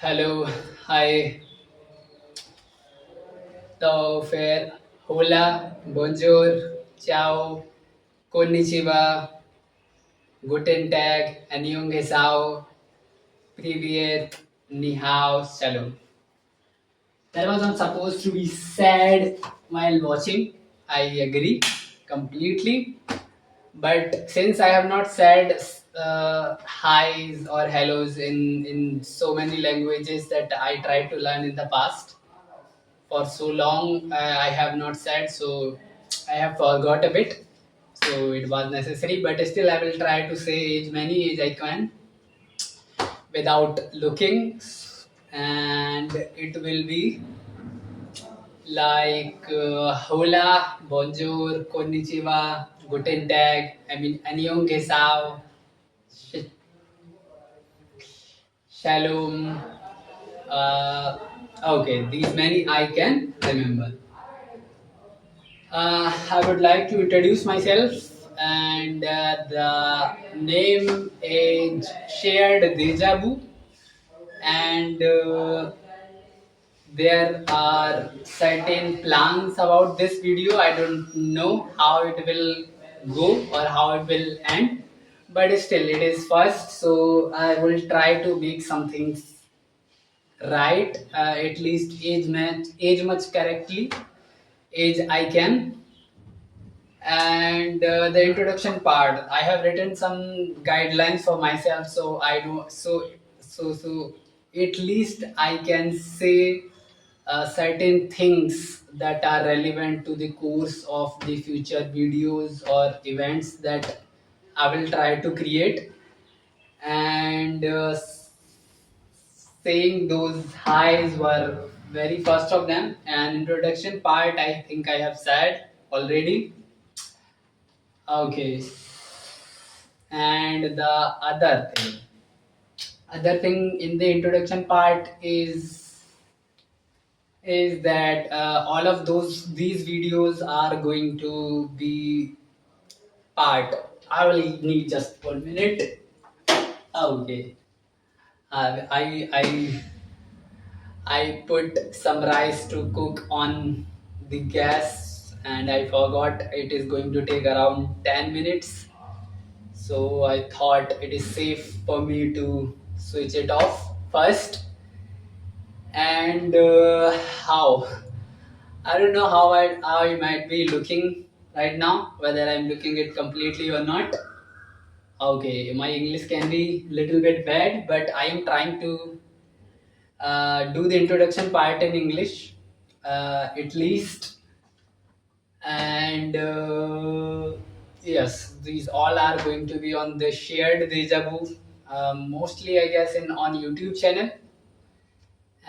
Hello. हाय। तो फिर hola, bonjour, ciao, konnichiwa, guten tag, annyeonghaseyo, privet, ni hao, shalom. That was not supposed to be said while watching. I agree completely. But since I have not said highs or hellos in so many languages that I tried to learn in the past, for so long I have not said, so I have forgot a bit. So it was necessary, but still I will try to say as many as I can without looking, and it will be like hola, bonjour, konnichiwa, guten tag, I mean, annyeonghaseyo, sh- shalom. Uh, okay, these many I can remember. I would like to introduce myself, and the name is Shared Deja Vu, and there are certain plans about this video. I don't know how it will go or how it will end, but still, it is first, so I will try to make some things right, at least age much correctly, age I can. And the introduction part, I have written some guidelines for myself, so I know, so at least I can say certain things that are relevant to the course of the future videos or events that I will try to create. And saying those highs were very first of them, and introduction part I think I have said already. Okay. And the other thing in the introduction part is that all of these videos are going to be part. I will need just 1 minute. Okay. I put some rice to cook on the gas, and I forgot it is going to take around 10 minutes. So I thought it is safe for me to switch it off first. And how? I don't know how I might be looking right now, whether I'm looking it completely or not. Okay, my English can be little bit bad, but I am trying to do the introduction part in English, at least. And yes, these all are going to be on the Shared Deja Vu, mostly I guess in on YouTube channel.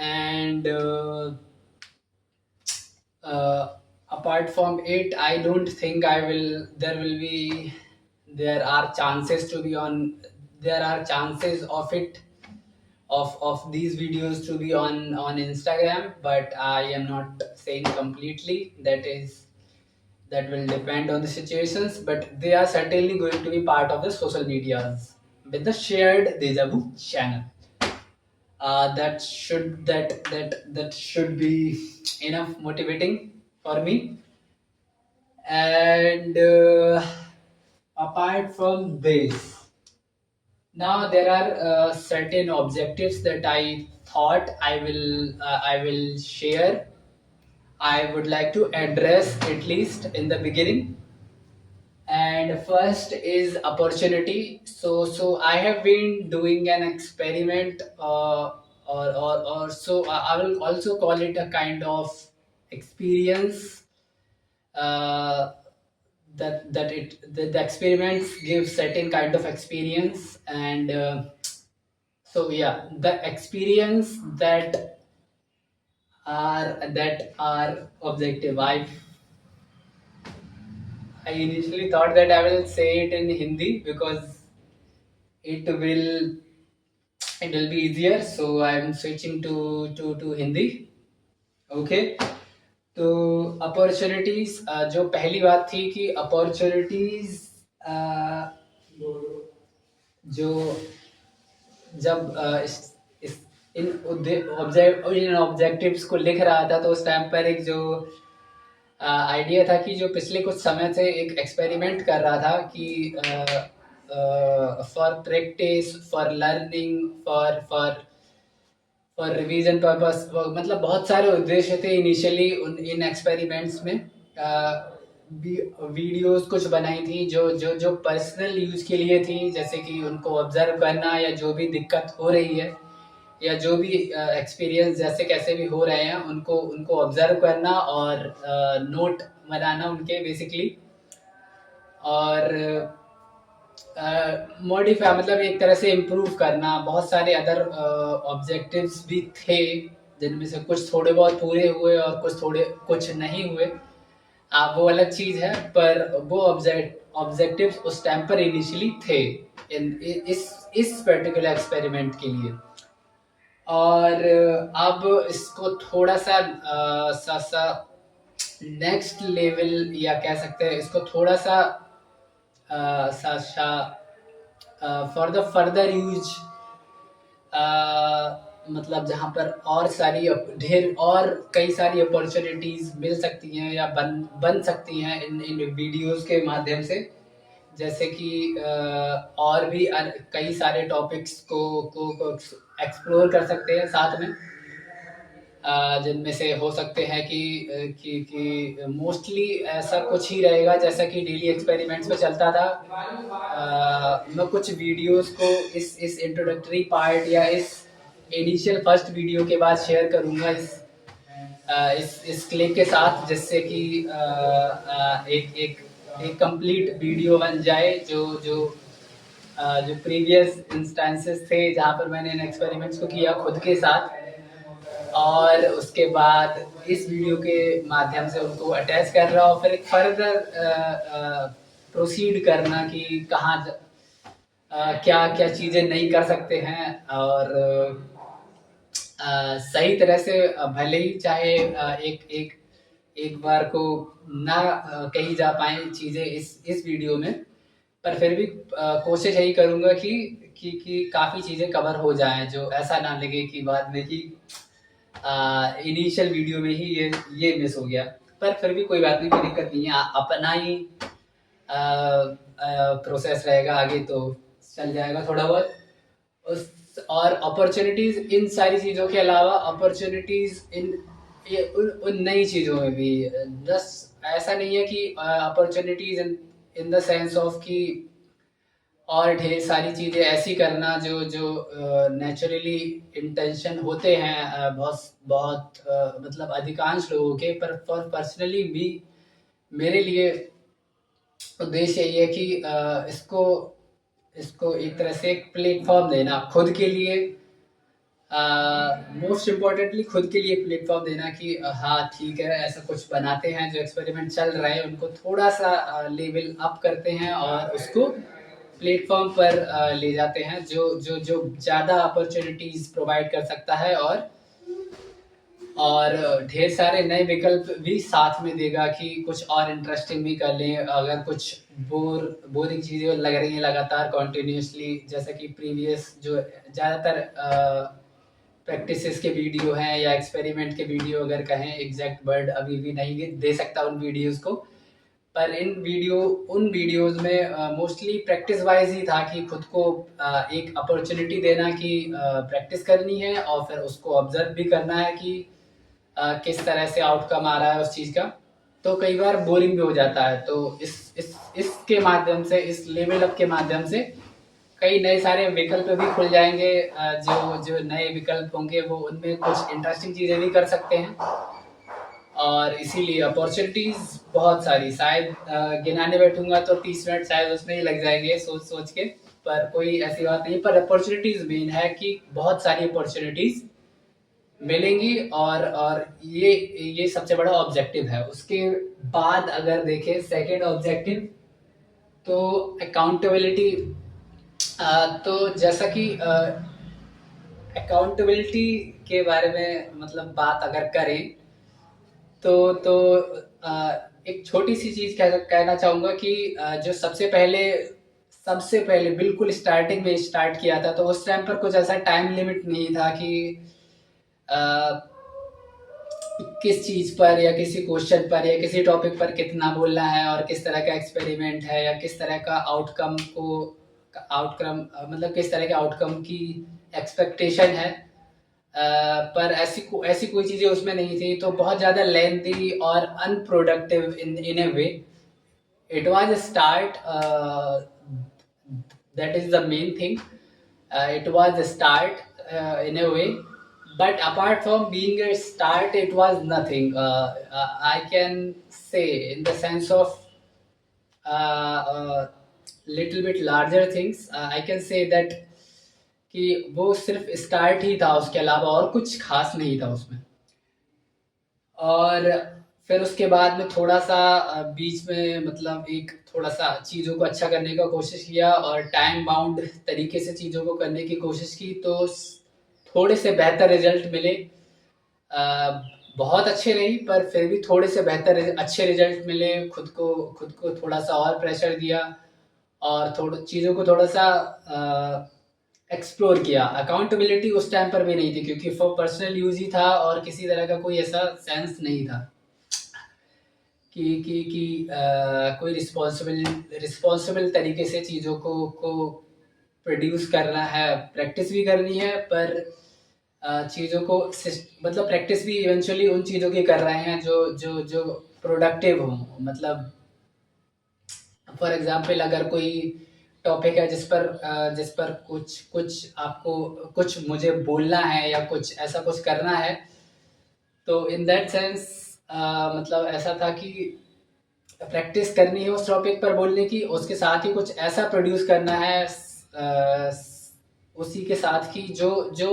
And uh, apart from it, I don't think I will there will be there are chances to be on there are chances of it of these videos to be on Instagram, but I am not saying completely. That will depend on the situations, but they are certainly going to be part of the social medias with the Shared Deja Vu channel. That should be enough motivating for me. And apart from this, now there are certain objectives that I thought I will share. I would like to address at least in the beginning. And first is opportunity. So I have been doing an experiment, or so I will also call it a kind of experience, uh, the experiments give certain kind of experience. And so yeah, the experience that are objective. I initially thought that I will say it in Hindi because it will it will be easier. So I'm switching to Hindi. Okay. तो opportunities, जो पहली बात थी कि opportunities जो जब इन objectives को लिख रहा था, तो उस टाइम पर एक जो आइडिया था कि जो पिछले कुछ समय से एक एक्सपेरिमेंट कर रहा था कि for practice, for learning, for for revision purpose, मतलब बहुत सारे उद्देश्य थे इनिशियली इन एक्सपेरिमेंट्स में। वीडियोस कुछ बनाई थी जो जो जो पर्सनल यूज के लिए थी, जैसे कि उनको ऑब्जर्व करना या जो भी दिक्कत हो रही है या जो भी एक्सपीरियंस जैसे कैसे भी हो रहे हैं उनको उनको ऑब्जर्व करना और नोट बनाना उनके बेसिकली, और मॉडिफाई मतलब एक तरह से इम्प्रूव करना। बहुत सारे अदर ऑब्जेक्टिव्स भी थे जिनमें से कुछ थोड़े बहुत पूरे हुए और कुछ नहीं हुए। वो अलग चीज़ है, पर वो ऑब्जेक्टिव्स उस टाइम पर इनिशियली थे इस पर्टिकुलर एक्सपेरिमेंट के लिए। और अब इसको थोड़ा सा नेक्स्ट लेवल या कह सकते हैं इसको थोड़ा सा फॉर द फर्दर यूज, मतलब जहाँ पर और सारी ढेर और कई सारी अपॉर्चुनिटीज मिल सकती हैं या बन सकती हैं इन इन वीडियोस के माध्यम से। जैसे कि और भी कई सारे टॉपिक्स को एक्सप्लोर कर सकते हैं साथ में, जिनमें से हो सकते हैं कि मोस्टली ऐसा कुछ ही रहेगा जैसा कि डेली एक्सपेरिमेंट्स में चलता था। मैं कुछ वीडियोस को इस इंट्रोडक्टरी पार्ट या इस इनिशियल फर्स्ट वीडियो के बाद शेयर करूंगा इस क्लिप के साथ, जिससे कि एक एक एक कंप्लीट वीडियो बन जाए जो जो जो प्रीवियस इंस्टेंसेस थे जहाँ पर मैंने इन एक्सपेरिमेंट्स को किया खुद के साथ, और उसके बाद इस वीडियो के माध्यम से उनको अटैच कर रहा हूँ, फिर एक फर्दर प्रोसीड करना कि क्या क्या चीज़ें नहीं कर सकते हैं, और सही तरह से भले ही चाहे एक एक एक बार को ना कही जा पाए चीज़ें इस वीडियो में, पर फिर भी कोशिश यही करूँगा कि काफ़ी चीज़ें कवर हो जाएं, जो ऐसा ना लगे कि बाद में कि इनिशियल वीडियो में ही ये मिस हो गया। पर फिर भी कोई बात नहीं, कोई दिक्कत नहीं है, अपना ही प्रोसेस रहेगा आगे तो चल जाएगा थोड़ा बहुत। और अपॉर्चुनिटीज इन सारी चीज़ों के अलावा अपॉर्चुनिटीज उन नई चीज़ों में भी, बस ऐसा नहीं है कि opportunities in the sense of कि और ढेर सारी चीज़ें ऐसी करना जो जो नेचुरली इंटेंशन होते हैं बहुत बहुत मतलब अधिकांश लोगों के, पर फॉर पर्सनली भी मेरे लिए उद्देश्य ये है कि इसको इसको एक तरह से एक प्लेटफॉर्म देना खुद के लिए, मोस्ट इम्पोर्टेंटली खुद के लिए प्लेटफॉर्म देना कि हाँ ठीक है, ऐसा कुछ बनाते हैं, जो एक्सपेरिमेंट चल रहा है उनको थोड़ा सा लेवल अप करते हैं और उसको प्लेटफॉर्म पर ले जाते हैं जो जो जो ज़्यादा अपॉर्चुनिटीज़ प्रोवाइड कर सकता है, और ढेर सारे नए विकल्प भी साथ में देगा कि कुछ और इंटरेस्टिंग भी कर लें। अगर कुछ बोरिंग चीज़ें लग रही हैं लगातार कॉन्टिन्यूसली, जैसे कि प्रीवियस जो ज़्यादातर प्रैक्टिसेस के वीडियो हैं या एक्सपेरिमेंट के वीडियो, अगर कहें एग्जैक्ट वर्ड अभी भी नहीं दे सकता उन वीडियोस को, पर उन वीडियोस में मोस्टली प्रैक्टिस वाइज ही था कि खुद को एक अपॉर्चुनिटी देना कि प्रैक्टिस करनी है और फिर उसको ऑब्जर्व भी करना है कि किस तरह से आउटकम आ रहा है उस चीज़ का। तो कई बार बोरिंग भी हो जाता है, तो इसके माध्यम से, इस लेवल अप के माध्यम से कई नए सारे विकल्प भी खुल जाएंगे। जो जो नए विकल्प होंगे वो उनमें कुछ इंटरेस्टिंग चीज़ें भी कर सकते हैं, और इसीलिए अपॉर्चुनिटीज बहुत सारी, शायद गिनाने बैठूंगा तो 30 मिनट शायद उसमें ही लग जाएंगे सोच सोच के, पर कोई ऐसी बात नहीं। पर अपॉर्चुनिटीज मेन है कि बहुत सारी अपॉर्चुनिटीज मिलेंगी, और ये सबसे बड़ा ऑब्जेक्टिव है। उसके बाद अगर देखें सेकेंड ऑब्जेक्टिव, तो अकाउंटेबिलिटी। तो जैसा कि अकाउंटेबिलिटी के बारे में मतलब बात अगर करें तो एक छोटी सी चीज कहना चाहूंगा कि जो सबसे पहले सबसे पहले बिल्कुल स्टार्टिंग में स्टार्ट किया था, तो उस टाइम पर कुछ ऐसा टाइम लिमिट नहीं था कि अ, किस चीज़ पर या किसी क्वेश्चन पर या किसी टॉपिक पर कितना बोलना है और किस तरह का एक्सपेरिमेंट है या किस तरह का आउटकम मतलब किस तरह के आउटकम की एक्सपेक्टेशन है। पर ऐसी कोई चीज़ें उसमें नहीं थी, तो बहुत ज़्यादा लेंथी और unproductive in A way. It was a start, that is the main thing. It was a start in a way, but apart from being a start, it was nothing. I can say in the sense of little bit larger things, I can say that कि वो सिर्फ start ही था, उसके अलावा और कुछ खास नहीं था उसमें। और फिर उसके बाद में थोड़ा-सा बीच में मतलब एक थोड़ा-सा चीज़ों को अच्छा करने का कोशिश किया और टाइम बाउंड तरीके से चीज़ों को करने की कोशिश की, तो थोड़े से बेहतर रिजल्ट मिले। अ, बहुत अच्छे नहीं, पर फिर भी थोड़े से अच्छे रिजल्ट मिले। खुद को थोड़ा-सा और प्रेशर दिया और थोड़ा चीज़ों को थोड़ा-सा एक्सप्लोर किया। अकाउंटेबिलिटी उस टाइम पर भी नहीं थी, क्योंकि फॉर पर्सनल यूज़ ही था और किसी तरह का कोई ऐसा सेंस नहीं था कि कोई रिस्पॉन्सिबल तरीके से चीज़ों को प्रोड्यूस करना है। प्रैक्टिस भी करनी है, पर चीज़ों को मतलब प्रैक्टिस भी इवेंचुअली उन चीज़ों की कर रहे हैं जो जो जो प्रोडक्टिव हों। मतलब फॉर एग्जांपल अगर कोई टॉपिक है जिस पर कुछ कुछ आपको कुछ मुझे बोलना है या कुछ ऐसा कुछ करना है, तो इन दैट सेंस मतलब ऐसा था कि प्रैक्टिस करनी है उस टॉपिक पर बोलने की, उसके साथ ही कुछ ऐसा प्रोड्यूस करना है उसी के साथ की जो जो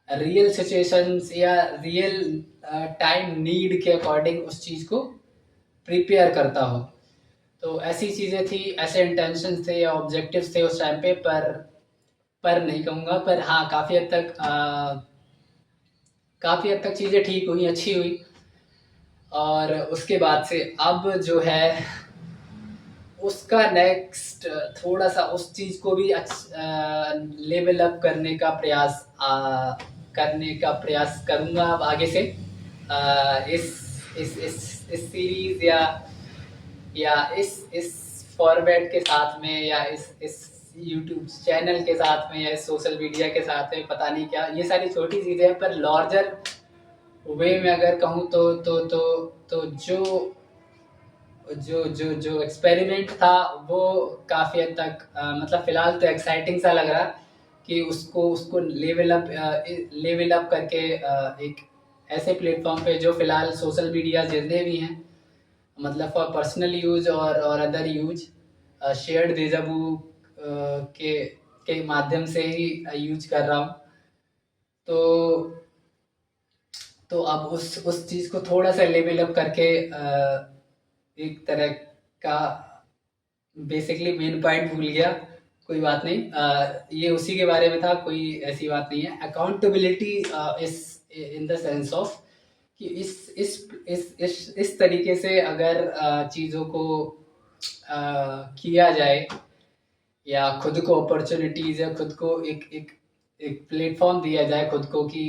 रियल सिचुएशंस या रियल टाइम नीड के अकॉर्डिंग उस चीज़ को प्रिपेयर करता हो। तो ऐसी चीज़ें थी, ऐसे इंटेंशंस थे या ऑब्जेक्टिव्स थे उस टाइम पे। पर नहीं कहूँगा, पर हाँ काफ़ी हद तक चीज़ें ठीक हुई, अच्छी हुई। और उसके बाद से अब जो है उसका नेक्स्ट थोड़ा सा उस चीज़ को भी लेवल अप करने का प्रयास करूँगा अब आगे से। इस सीरीज या इस फॉर्मेट के साथ में या इस यूट्यूब चैनल के साथ में या इस सोशल मीडिया के साथ में, पता नहीं क्या ये सारी छोटी चीज़ें हैं, पर लार्जर वे में अगर कहूँ तो जो एक्सपेरिमेंट था वो काफ़ी हद तक मतलब फ़िलहाल तो एक्साइटिंग सा लग रहा कि उसको लेवल अप करके एक ऐसे प्लेटफॉर्म पे जो फ़िलहाल सोशल मीडिया जितने भी हैं, मतलब फॉर पर्सनल यूज़ और अदर यूज़, शेयर्ड डेज़ावू के माध्यम से ही यूज़ कर रहा हूँ। तो अब उस चीज़ को थोड़ा-सा लेवल अप करके एक तरह का बेसिकली मेन पॉइंट भूल गया, कोई बात नहीं। ये उसी के बारे में था, कोई ऐसी बात नहीं है। अकाउंटेबिलिटी इस इन द सेंस ऑफ कि इस तरीके से अगर चीज़ों को किया जाए या खुद को अपॉर्चुनिटीज़ या खुद को एक प्लेटफॉर्म दिया जाए खुद को कि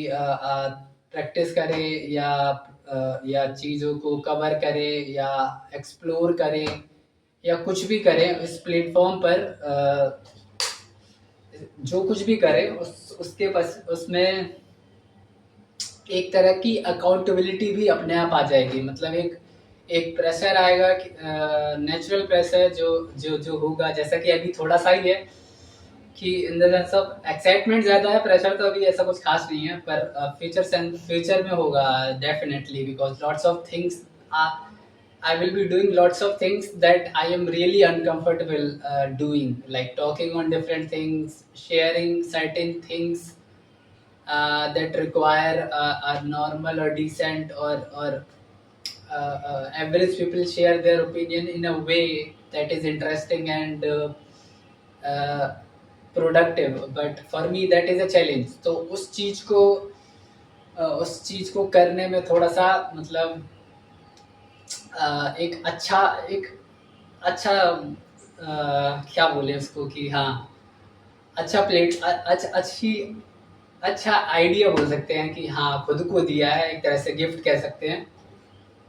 प्रैक्टिस करे या चीज़ों को कवर करे या एक्सप्लोर करे या कुछ भी करें इस प्लेटफॉर्म पर, जो कुछ भी करें उसके बस उसमें एक तरह की अकाउंटेबिलिटी भी अपने आप आ जाएगी। मतलब एक प्रेशर आएगा कि नेचुरल प्रेशर जो जो जो होगा, जैसा कि अभी थोड़ा सा ही है कि in the sense of excitement ज़्यादा है, प्रेशर तो अभी ऐसा कुछ खास नहीं है, पर फ्यूचर में होगा definitely, because lots of things I will be doing lots of things that I am really uncomfortable doing, like talking on different things, sharing certain things that require a normal or decent or average people share their opinion in a way that is interesting and uh, productive, but for me that is a challenge. तो उस चीज़ को करने में थोड़ा सा मतलब एक अच्छा क्या बोलें उसको कि हाँ, अच्छा प्लेट अच्छी अच्छा आइडिया बोल सकते हैं कि हाँ, खुद को दिया है, एक तरह से गिफ्ट कह सकते हैं।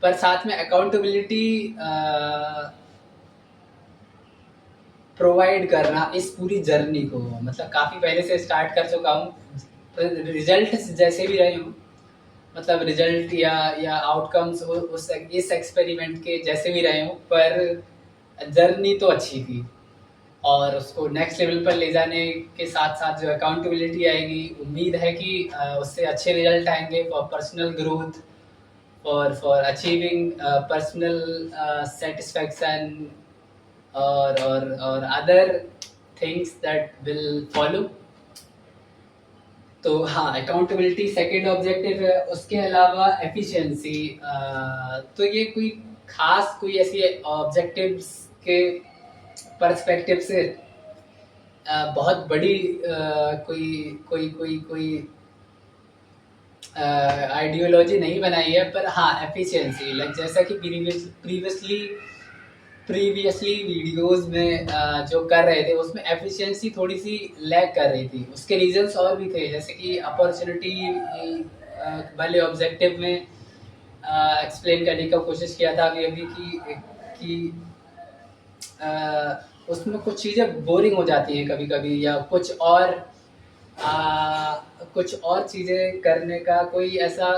पर साथ में अकाउंटेबिलिटी प्रोवाइड करना इस पूरी जर्नी को, मतलब काफ़ी पहले से स्टार्ट कर चुका हूँ। रिजल्ट जैसे भी रहे हों, मतलब रिजल्ट या आउटकम्स उस इस एक्सपेरिमेंट के जैसे भी रहे हों, पर जर्नी तो अच्छी थी। और उसको नेक्स्ट लेवल पर ले जाने के साथ साथ जो अकाउंटेबिलिटी आएगी, उम्मीद है कि उससे अच्छे रिजल्ट आएंगे for personal growth, for achieving personal satisfaction और other things that will follow. तो हाँ, अकाउंटेबिलिटी सेकंड ऑब्जेक्टिव है। उसके अलावा एफिशिएंसी, तो ये कोई खास कोई ऐसी ऑब्जेक्टिव्स के पर्सपेक्टिव से बहुत बड़ी कोई कोई कोई कोई आइडियोलॉजी नहीं बनाई है, पर हाँ एफिशिएंसी, लाइक जैसा कि प्रीवियसली वीडियोस में जो कर रहे थे उसमें एफिशिएंसी थोड़ी सी लैग कर रही थी। उसके रीजंस और भी थे, जैसे कि अपॉर्चुनिटी वाले ऑब्जेक्टिव में एक्सप्लेन करने का कोशिश किया था अभी अभी कि उसमें कुछ चीज़ें बोरिंग हो जाती हैं कभी कभी, या कुछ और चीज़ें करने का कोई ऐसा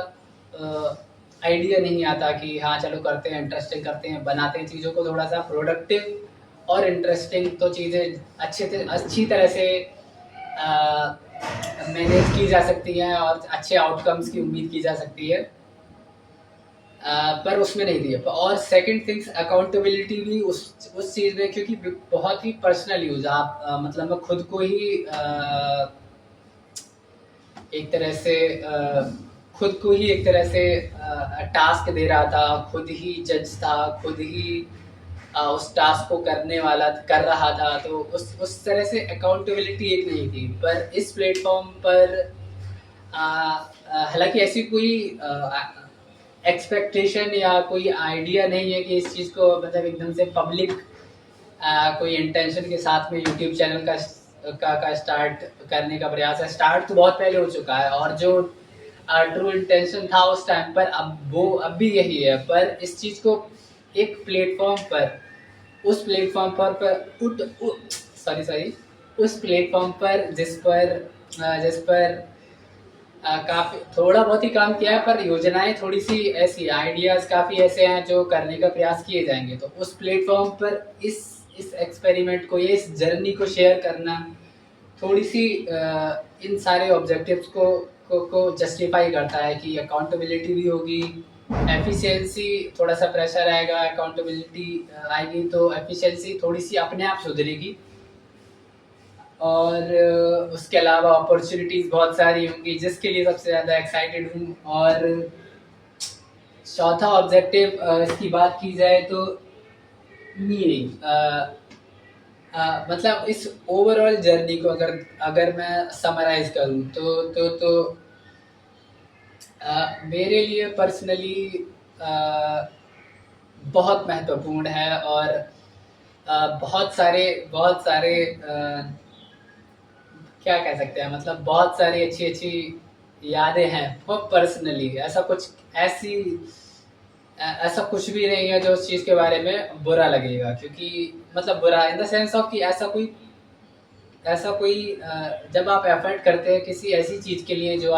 आइडिया नहीं आता कि हाँ चलो करते हैं, इंटरेस्टिंग करते हैं, बनाते हैं चीज़ों को थोड़ा सा प्रोडक्टिव और इंटरेस्टिंग, तो चीज़ें अच्छी तरह से मैनेज की जा सकती हैं और अच्छे आउटकम्स की उम्मीद की जा सकती है। पर उसमें नहीं दिया। और सेकंड थिंग्स अकाउंटेबिलिटी भी उस चीज़ में, क्योंकि बहुत ही पर्सनल यूज आप मतलब मैं खुद को ही एक तरह से खुद को ही एक तरह से टास्क दे रहा था, खुद ही जज था, खुद ही उस टास्क को कर रहा था, तो उस तरह से अकाउंटेबिलिटी एक नहीं थी। पर इस प्लेटफॉर्म पर हालांकि ऐसी कोई एक्सपेक्टेशन या कोई आइडिया नहीं है कि इस चीज़ को मतलब एकदम से पब्लिक कोई इंटेंशन के साथ में यूट्यूब चैनल का स्टार्ट करने का प्रयास है। स्टार्ट तो बहुत पहले हो चुका है, और जो ट्रू इंटेंशन था उस टाइम पर, अब भी यही है। पर इस चीज़ को एक प्लेटफॉर्म पर, उस प्लेटफॉर्म पर सॉरी उस प्लेटफॉर्म पर जिस पर काफ़ी थोड़ा बहुत ही काम किया है, पर योजनाएं थोड़ी सी ऐसी, आइडियाज़ काफ़ी ऐसे हैं जो करने का प्रयास किए जाएंगे। तो उस प्लेटफॉर्म पर इस एक्सपेरिमेंट को, ये इस जर्नी को शेयर करना थोड़ी सी इन सारे ऑब्जेक्टिव्स को जस्टिफाई करता है कि अकाउंटेबिलिटी भी होगी, एफिशिएंसी, थोड़ा सा प्रेशर आएगा, अकाउंटेबिलिटी आएगी तो एफिशिएंसी थोड़ी सी अपने आप सुधरेगी। और उसके अलावा अपॉर्चुनिटीज़ बहुत सारी होंगी, जिसके लिए सबसे ज़्यादा एक्साइटेड हूँ। और चौथा ऑब्जेक्टिव इसकी बात की जाए तो मीनिंग, मतलब इस ओवरऑल जर्नी को अगर अगर मैं समराइज करूँ तो मेरे लिए पर्सनली बहुत महत्वपूर्ण है। और बहुत सारे क्या कह सकते हैं, मतलब बहुत सारी अच्छी अच्छी यादें हैं बहुत पर्सनली। ऐसा कुछ भी नहीं है जो उस चीज़ के बारे में बुरा लगेगा, क्योंकि मतलब बुरा इन द सेंस ऑफ कि ऐसा कोई जब आप एफर्ट करते हैं किसी ऐसी चीज़ के लिए जो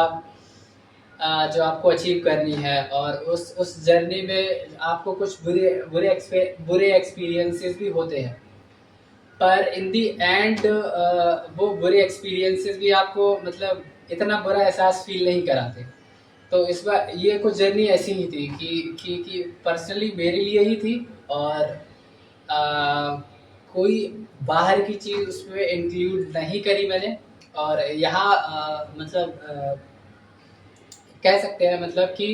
आपको अचीव करनी है, और उस जर्नी में आपको कुछ बुरे एक्सपीरियंसेस भी होते हैं, पर इन दी एंड वो बुरे एक्सपीरियंसेस भी आपको मतलब इतना बुरा एहसास फील नहीं कराते। तो इस बार ये कुछ जर्नी ऐसी ही थी कि पर्सनली मेरे लिए ही थी, और आ, कोई बाहर की चीज़ उसमें इंक्लूड नहीं करी मैंने। और यहाँ कह सकते हैं मतलब कि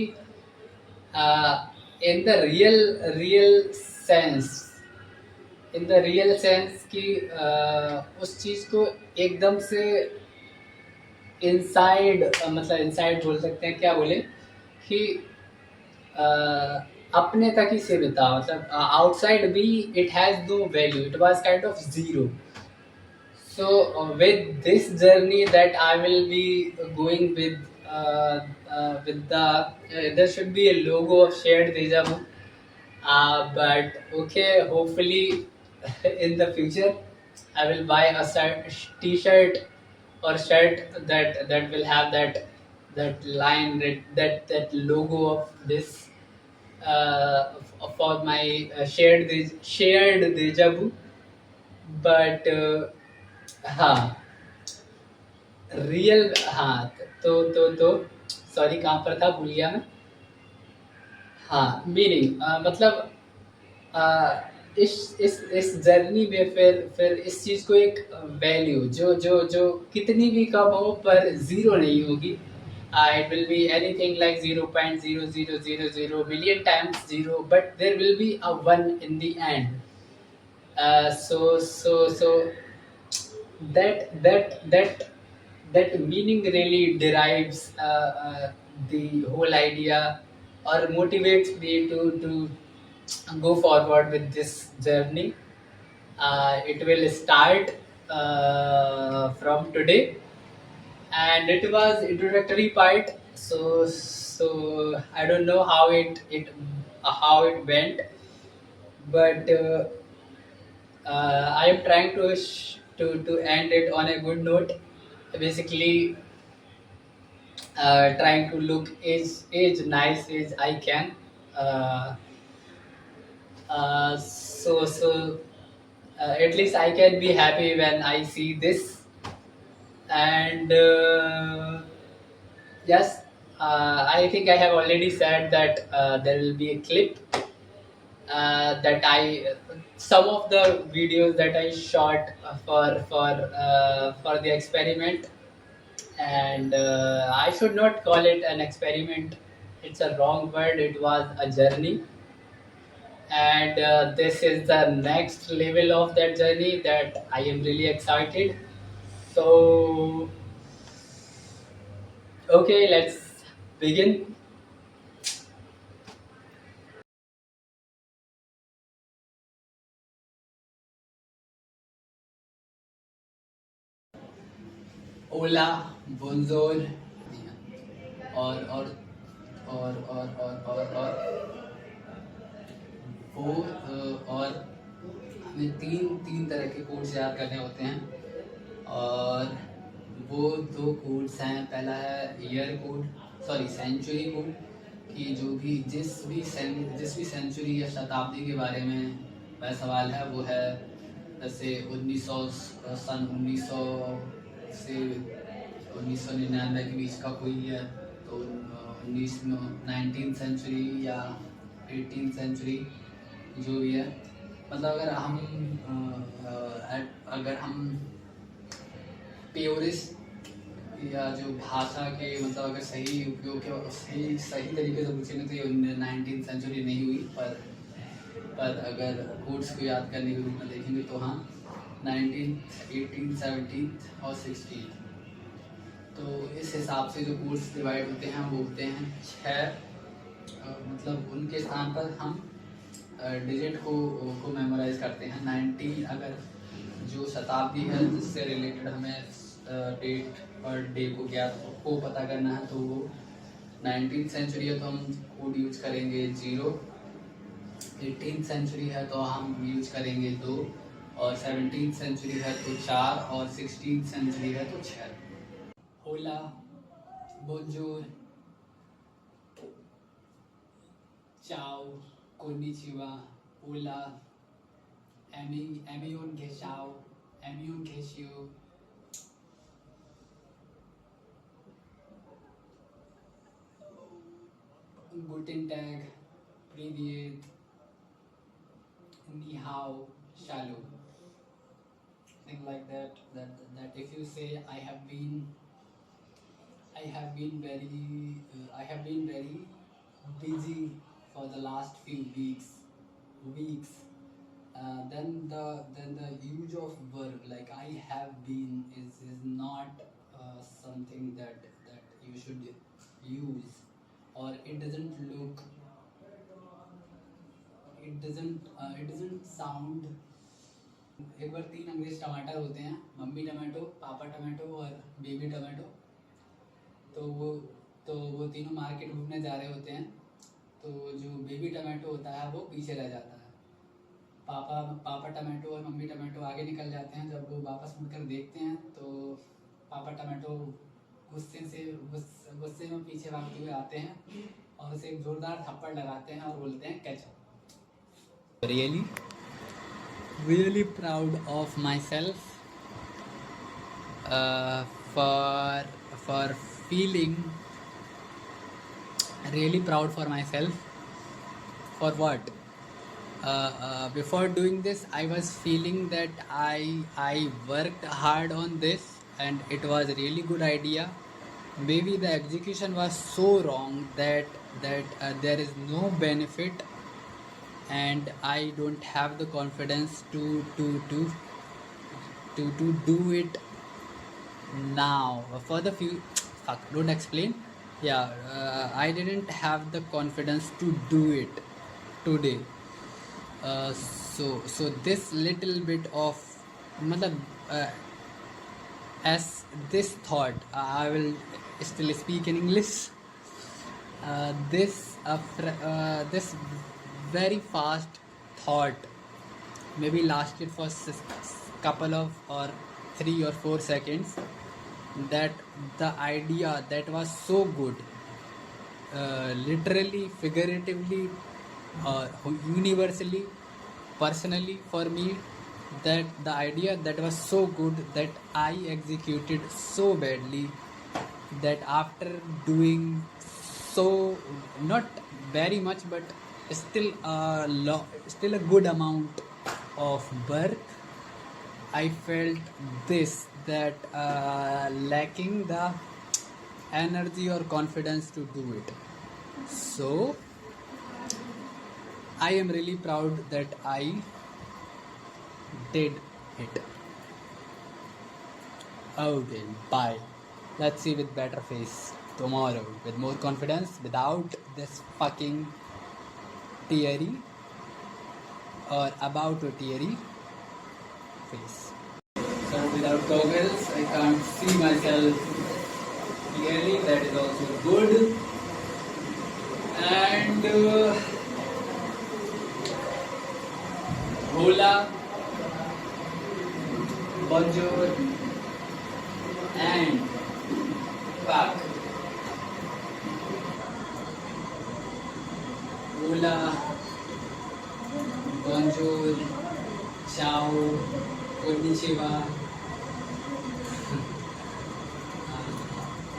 in the real sense in the real sense कि उस चीज़ को एकदम से इनसाइड, मतलब इनसाइड बोल सकते हैं, क्या बोले कि अपने तक ही सीमित था, मतलब आउटसाइड भी it has no value, it was kind of zero. So with this journey that I will be going with there should be a logo of shared deja vu. But okay, hopefully in the future I will buy a t-shirt or shirt that will have that line, that logo of this for my shared deja vu. But हाँ, real, हाँ. तो sorry, कहाँ पर था, भूल गया मैं. हाँ, मीनिंग, मतलब इस जर्नी में फिर इस चीज़ को एक वैल्यू जो कितनी भी कम हो पर ज़ीरो नहीं होगी. It will be anything like 0.0000 million times zero, but there will be a one in the end. So that meaning really derives the whole idea or motivates me to go forward with this journey. It will start from today, and it was introductory part. So I don't know how it went, but I am trying to end it on a good note. Basically, trying to look as nice as I can. Uh, so at least I can be happy when I see this. And yes, I think I have already said that there will be a clip that I some of the videos that I shot for the experiment. And I should not call it an experiment. It's a wrong word. It was a journey, and this is the next level of that journey that I am really excited. So okay, let's begin. Hola, bonjour, और और वो और हमें तीन तीन तरह के codes याद करने होते हैं. और वो दो कोड्स हैं. पहला है year code, sorry century code, कि जो भी जिस भी सेंचुरी या शताब्दी के बारे में वह सवाल है वो है. जैसे 1900, सन 1900 से 1999 के बीच का कोई है, तो 19 सेंचुरी या 18 सेंचुरी, जो भी है. मतलब अगर हम प्योरिस्ट या जो भाषा के, मतलब अगर सही उपयोग के सही सही तरीके से पूछेंगे तो ये 19 सेंचुरी नहीं हुई. पर अगर कोड्स को याद करने के रूप में देखेंगे तो हाँ, 19, 18, 17 और 16. तो इस हिसाब से जो कोड्स डिवाइड होते हैं वो होते हैं 6. मतलब उनके स्थान पर हम डिजिट को मेमोराइज करते हैं. 19 अगर जो शताब्दी है जिससे रिलेटेड हमें डेट और डे को पता करना है, तो वो 19 सेंचुरी है तो हम कोड यूज करेंगे 0. 18 सेंचुरी है तो हम यूज करेंगे 2. और 17 सेंचुरी है तो 4. और 16 सेंचुरी है तो 6. होला, बोंजूर, चाओ, konnichiwa, Ola, एमियोन घेशाओ, एमियोन घेशियो, guten tag, привет, ni hao, shalom. Thing like that if you say I have been very busy for the last few weeks. Then the use of verb like I have been is not something that you should use, or it doesn't look it doesn't sound. एक बार 3 अंग्रेज टमाटर होते हैं, mummy tomato, पापा tomato और baby tomato. तो वो तीनों मार्केट घूमने जा रहे होते हैं। तो जो बेबी टमाटो होता है वो पीछे रह जाता है। पापा टमाटो और मम्मी टमाटो आगे निकल जाते हैं। जब वो वापस मुड़कर देखते हैं तो पापा टमाटो गुस्से में पीछे भागते हुए आते हैं और उसे एक जोरदार थप्पड़ लगाते हैं और बोलते हैं catch up. really proud of myself for feeling really proud for myself for what before doing this I was feeling that I worked hard on this and it was a really good idea. Maybe the execution was so wrong that there is no benefit and I don't have the confidence to do it now for the few. Fuck, don't explain. Yeah, I didn't have the confidence to do it today. So this little bit of as this thought, I will still speak in English. This very fast thought maybe lasted for couple of or 3 or 4 seconds, that the idea that was so good, literally, figuratively, universally, personally for me, that the idea that was so good that I executed so badly, that after doing so not very much but still a good amount of work, I felt this, that lacking the energy or confidence to do it. So I am really proud that I did it. Okay, bye. Let's see with better face tomorrow, with more confidence, without this fucking teary or about a teary face. So without goggles, I can't see myself clearly. That is also good. And hola, bonjour, and back. Hola, bonjour, ciao, konnichiwa,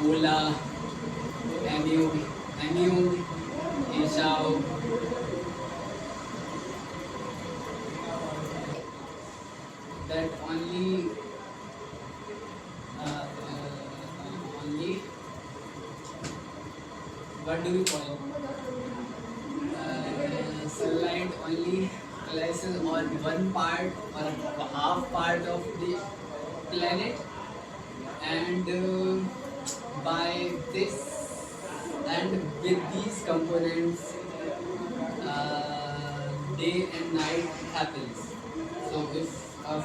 hola, annyeong, and ciao. That only what do we call it? Sunlight only glances on one part or a half part of the planet, and by this and with these components, day and night happens. So if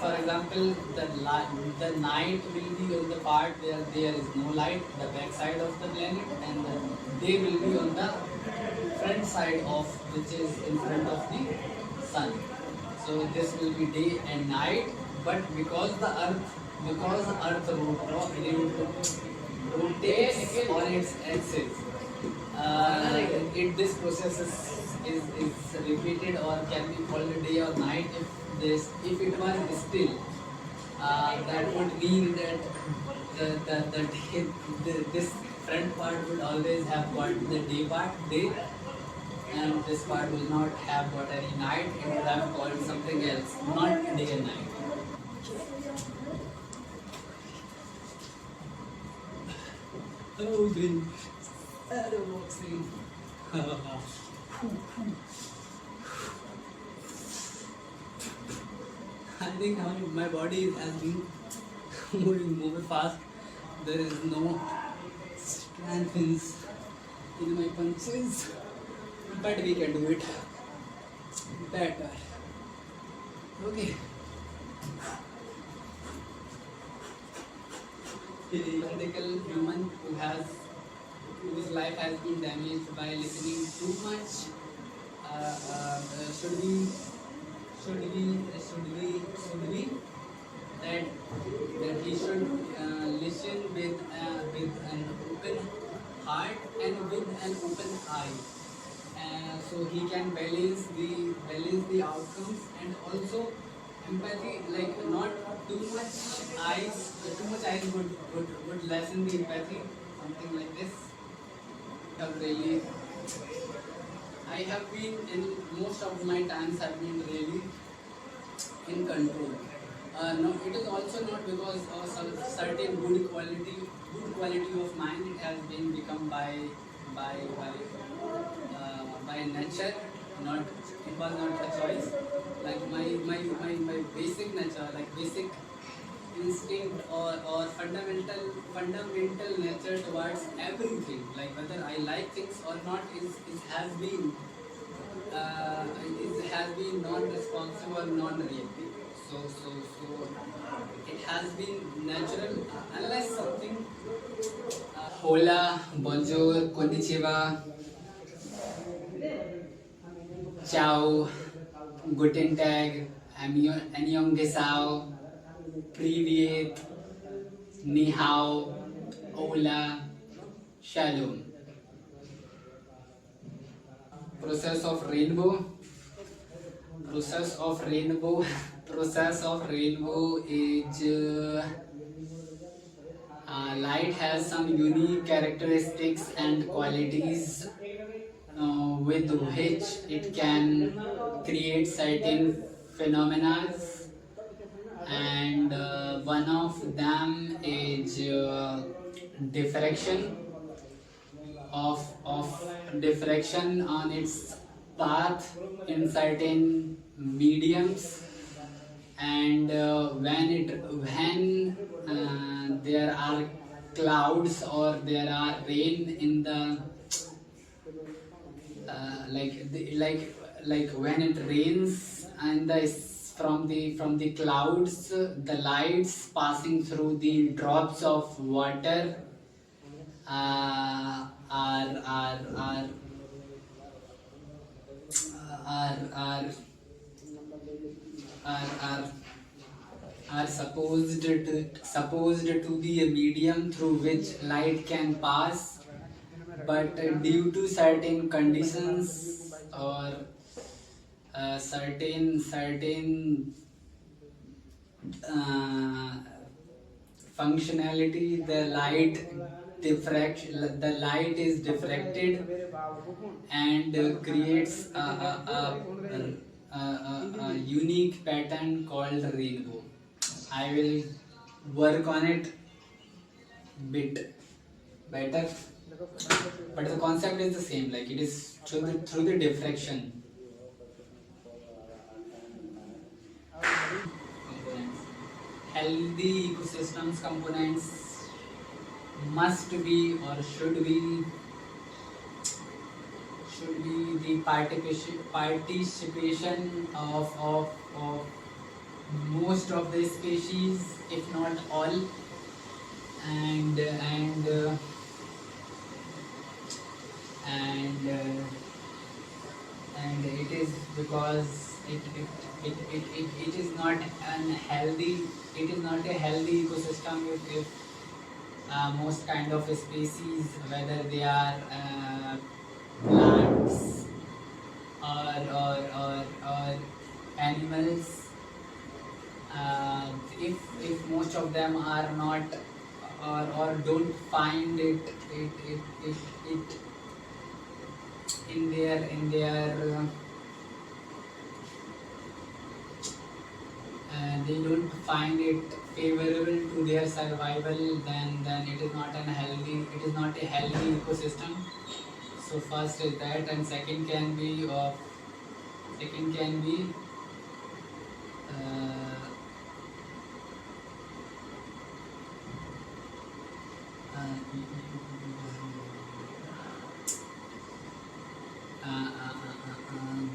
for example the night will be on the part where there is no light, the back side of the planet, and the day will be on the front side of, which is in front of the sun. So this will be day and night, but because earth rotates on its axis, this process is repeated or can be called day or night. If it was still, that would mean that this front part would always have got the day, and this part will not have got any night. It would have called something else, not day and night. Oh, green. Shadow boxing. I think my body has been moving more fast. There is no strength in my punches, but we can do it. better. Okay. Hypothetical human whose life has been damaged by listening too much. Should we that he should listen with an open heart and with an open eye, so he can balance the outcomes, and also empathy, like not too much eyes would lessen the empathy, something like this. Really, I have been in most of my times have been really in control. No, it is also not because of some certain good quality of mine. It has been become by by by nature. Not it was not a choice. Like my basic nature, like basic instinct or fundamental nature towards everything. Like whether I like things or not is has been it has been non-responsive, non-reactive. So it has been natural, unless something. Hola, bonjour, konnichiwa, ciao, guten tag, annyeonghaseyo, привет, ni hao, hola, shalom. Process of rainbow. Process of rainbow. Process of rainbow is light has some unique characteristics and qualities with which it can create certain phenomena, and one of them is diffraction of diffraction on its path in certain mediums, and when there are clouds or there are rain in the like when it rains and from the clouds, the lights passing through the drops of water are are are are are are supposed to be a medium through which light can pass, but due to certain conditions or certain uh, functionality, the light is diffracted and creates a unique pattern called rainbow. I will work on it bit better, but the concept is the same. Like it is through the diffraction. Components. Healthy ecosystems components must be or should be the participation of most of the species, if not all, and and uh, and and it is because it is not unhealthy. It is not a healthy ecosystem if most kind of species, whether they are plants or animals, if most of them are not or don't find it in their they don't find it favorable to their survival, then it is not a healthy ecosystem. So first is that, and second can be uh, uh,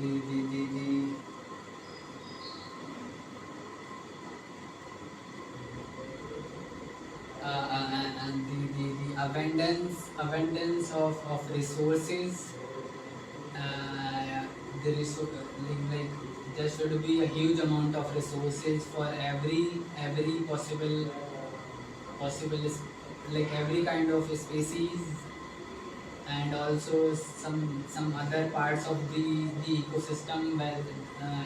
the abundance of resources. The like there should be a huge amount of resources for every possible like every kind of species, and also some other parts of the ecosystem where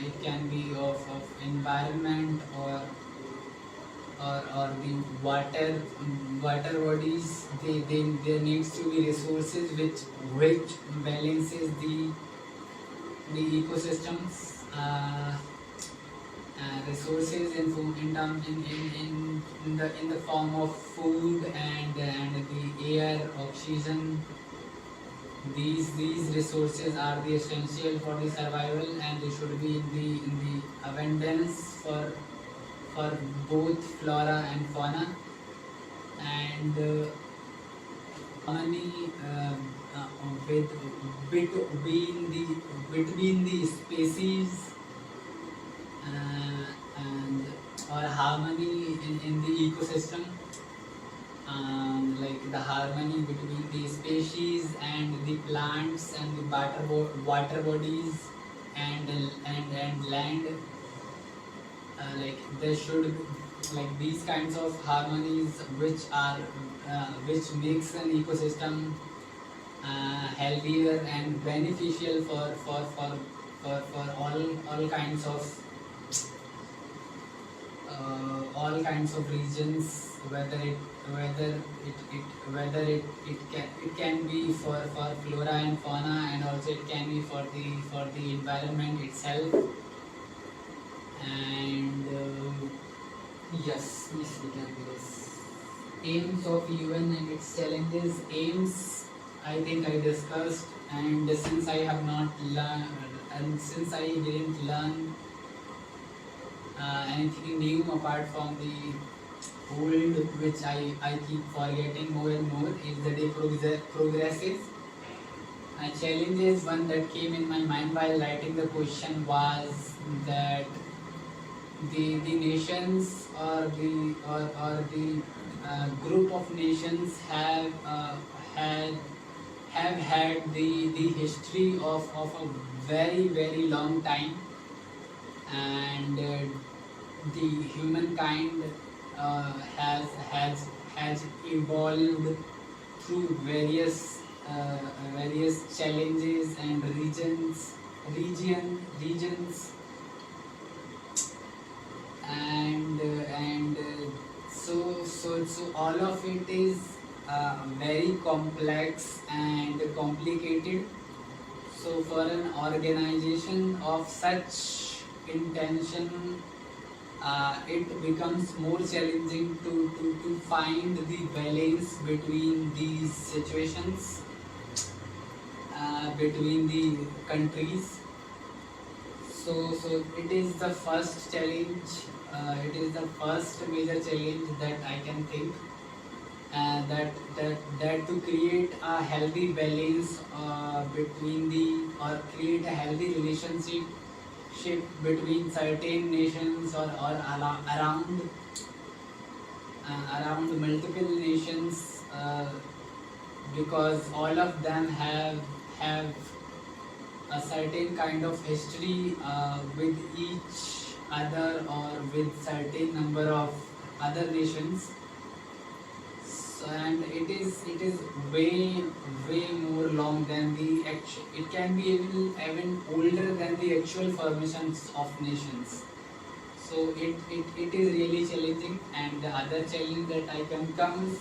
it can be of environment or the water bodies. There needs to be resources which balances the ecosystems. Resources in term in the form of food and the air, oxygen. These resources are the essential for the survival, and they should be in the abundance for both flora and fauna. And harmony with between the species, and or harmony in the ecosystem, like the harmony between the species and the plants and the water bodies and land. Like there should like these kinds of harmonies which makes an ecosystem healthier and beneficial for all kinds of regions, whether it can be for flora and fauna, and also it can be for the environment itself. And yes, we can do this. Aims of UN and its challenges. Aims, I think I discussed, and since I have not learned, and since I didn't learn anything new apart from the old, which I keep forgetting more and more, is the day progresses. Challenges, one that came in my mind while writing the question was that the nations or the group of nations have had the history of a very long time, and the humankind has evolved through various challenges and regions, and so all of it is very complex and complicated. So for an organization of such intention, it becomes more challenging to find the balance between these situations, between the countries. So it is the first challenge. It is the first major challenge that I can think. That to create a healthy balance between or create a healthy relationship between certain nations or around multiple nations, because all of them have a certain kind of history with each other or with certain number of other nations. So, and it is way more long than the actual. It can be even older than the actual formations of nations. So it is really challenging. And the other challenge that I can come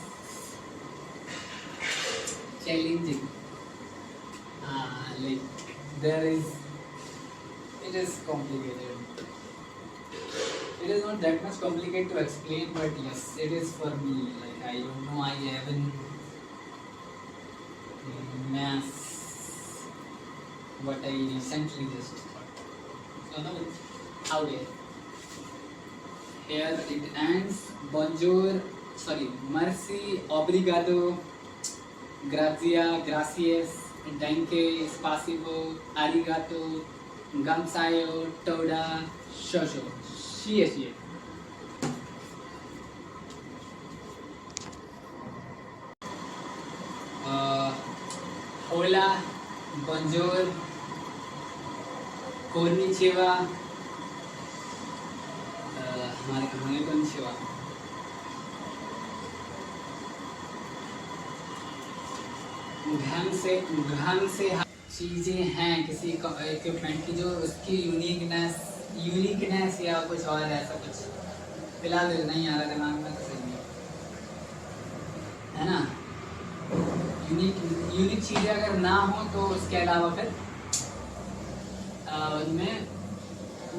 challenging, like there is, it is complicated. It is not that much complicated to explain, but yes, it is for me. Like I don't know, I haven't mass what I recently just thought. So now it's out here. Here it ends. Bonjour, sorry, merci, obrigado, gracia, gracias, danke, spasibo, arigato, gamsayo, toda, shosho. Yes. होला, बोंजोर, konnichiwa, हमारे कहानी konnichiwa, घन से चीज़ें हैं किसी equipment की जो उसकी यूनिकनेस या कुछ और ऐसा कुछ फिलहाल नहीं आ रहा दिमाग में, तो सही है ना। यूनिक चीज़ें अगर ना हो तो उसके अलावा फिर उनमें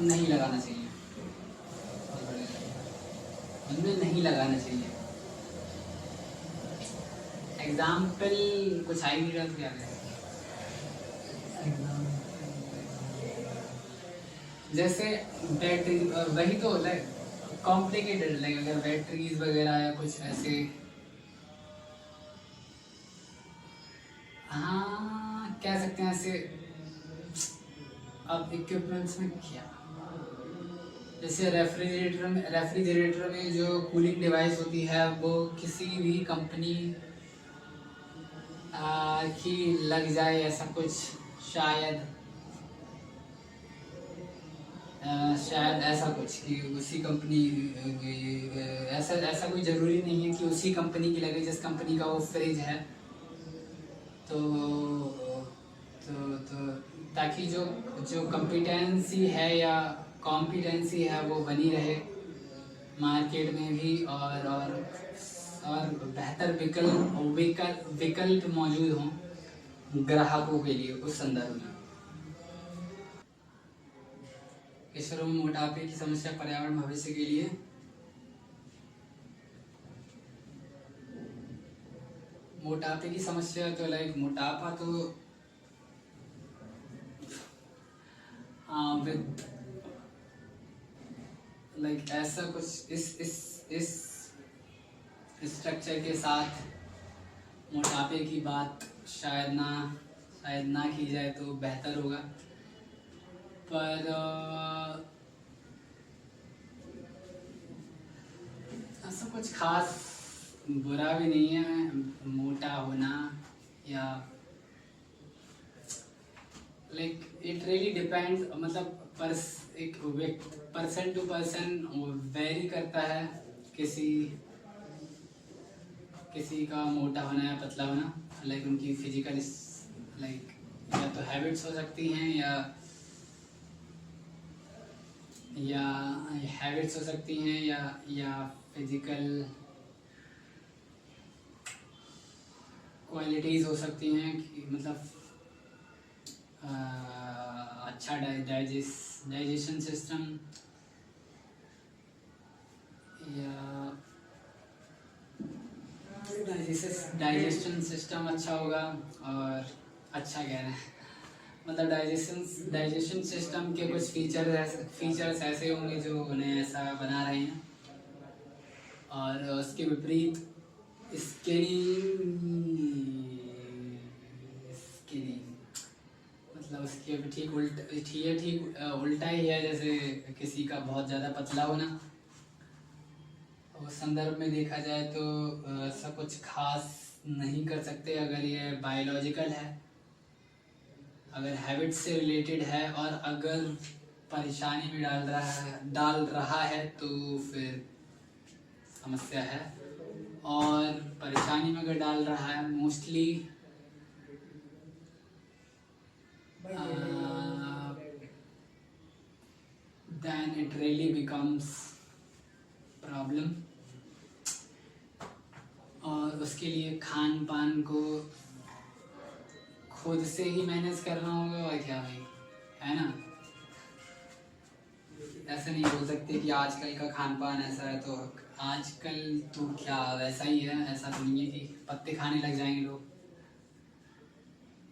नहीं लगाना चाहिए, उनमें नहीं लगाना चाहिए। एग्जाम्पल कुछ आ ही नहीं रहा, तो क्या करें। जैसे बैटरी, वही तो लाइक कॉम्प्लिकेटेड, लाइक अगर बैटरीज वगैरह या कुछ ऐसे, हाँ कह सकते हैं ऐसे। अब इक्विपमेंट्स में क्या, जैसे रेफ्रिजरेटर में जो कूलिंग डिवाइस होती है वो किसी भी कंपनी की लग जाए ऐसा कुछ, शायद ऐसा कुछ कि उसी कंपनी, ऐसा कोई ज़रूरी नहीं है कि उसी कंपनी की लगे जिस कंपनी का वो फ्रिज है। तो तो ताकि जो जो कॉम्पिटेंसी है या कॉम्पिटेंसी है वो बनी रहे मार्केट में भी, और बेहतर विकल्प मौजूद हों ग्राहकों के लिए उस संदर्भ में। किशोरों में मोटापे की समस्या पर्यावरण भविष्य के लिए, मोटापे की समस्या तो लाइक मोटापा तो विद लाइक ऐसा कुछ इस स्ट्रक्चर के साथ मोटापे की बात शायद ना की जाए तो बेहतर होगा। पर ऐसा कुछ खास बुरा भी नहीं है मोटा होना, या लाइक इट रियली डिपेंड्स, मतलब एक पर्सन टू पर्सन वेरी करता है। किसी का मोटा होना या पतला होना, लाइक उनकी फिजिकल लाइक या तो हैबिट्स हो सकती हैं या हैबिट्स हो सकती हैं या फिजिकल क्वालिटीज़ हो सकती हैं कि मतलब अच्छा डाइजेशन सिस्टम, या डाइजेशन सिस्टम अच्छा होगा, और अच्छा कह रहे हैं मतलब डाइजेशन सिस्टम के कुछ फीचर्स ऐसे होंगे जो उन्हें ऐसा बना रहे हैं, और उसके विपरीत स्किनी मतलब उसके ठीक उल्टा ही है, जैसे किसी का बहुत ज़्यादा पतला होना। उस संदर्भ में देखा जाए तो ऐसा कुछ खास नहीं कर सकते अगर ये बायोलॉजिकल है, अगर हैबिट से रिलेटेड है, और अगर परेशानी में डाल रहा है तो फिर समस्या है। और परेशानी में अगर डाल रहा है mostly then it really becomes problem. और उसके लिए खान पान को खुद से ही मैनेज करना होगा, और क्या भाई, है ना। ऐसे नहीं बोल सकते कि आजकल का खान पान ऐसा है तो आजकल तो क्या वैसा ही है, ऐसा तो नहीं है कि पत्ते खाने लग जाएंगे लोग।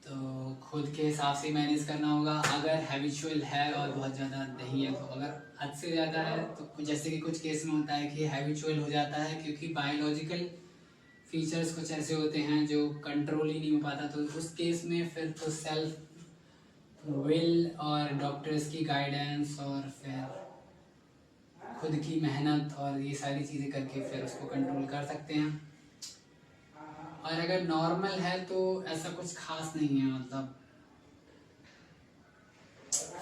तो खुद के हिसाब से मैनेज करना होगा। अगर हैबिचुअल है और बहुत ज़्यादा नहीं है, तो अगर हद से ज़्यादा है तो जैसे कि कुछ केस में होता है कि हैबिचुअल हो जाता है, क्योंकि बायोलॉजिकल फीचर्स कुछ ऐसे होते हैं जो कंट्रोल ही नहीं हो पाता, तो उस केस में फिर तो सेल्फ विल और डॉक्टर्स की गाइडेंस और फिर खुद की मेहनत और ये सारी चीज़ें करके फिर उसको कंट्रोल कर सकते हैं। और अगर नॉर्मल है तो ऐसा कुछ खास नहीं है, मतलब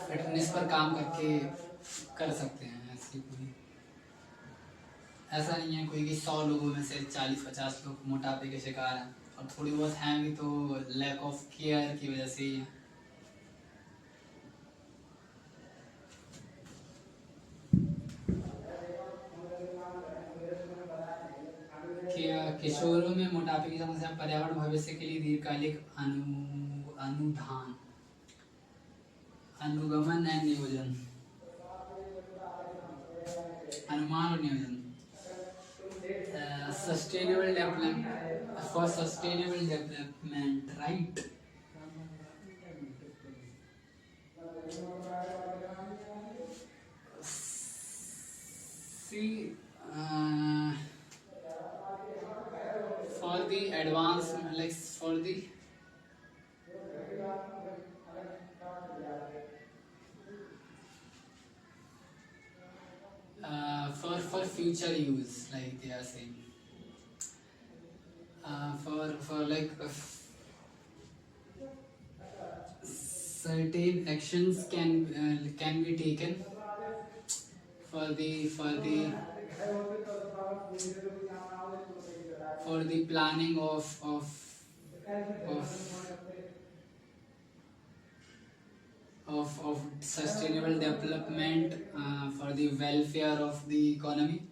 फिटनेस पर काम करके कर सकते हैं। ऐसी कोई ऐसा नहीं है कोई कि 100 लोगों में से 40-50 लोग मोटापे के शिकार हैं, और थोड़ी बहुत हैं भी तो लैक ऑफ केयर की वजह से ही है। किशोरों में मोटापे की समस्या, पर्यावरण भविष्य के लिए दीर्घकालिक अनुधान, अनुगमन एंड नियोजन, अनुमान और नियोजन। Sustainable development, for sustainable development, right. See, for the advanced, like for the for future use, like they are saying, for like certain actions can be taken for the planning of sustainable development, for the welfare of the economy,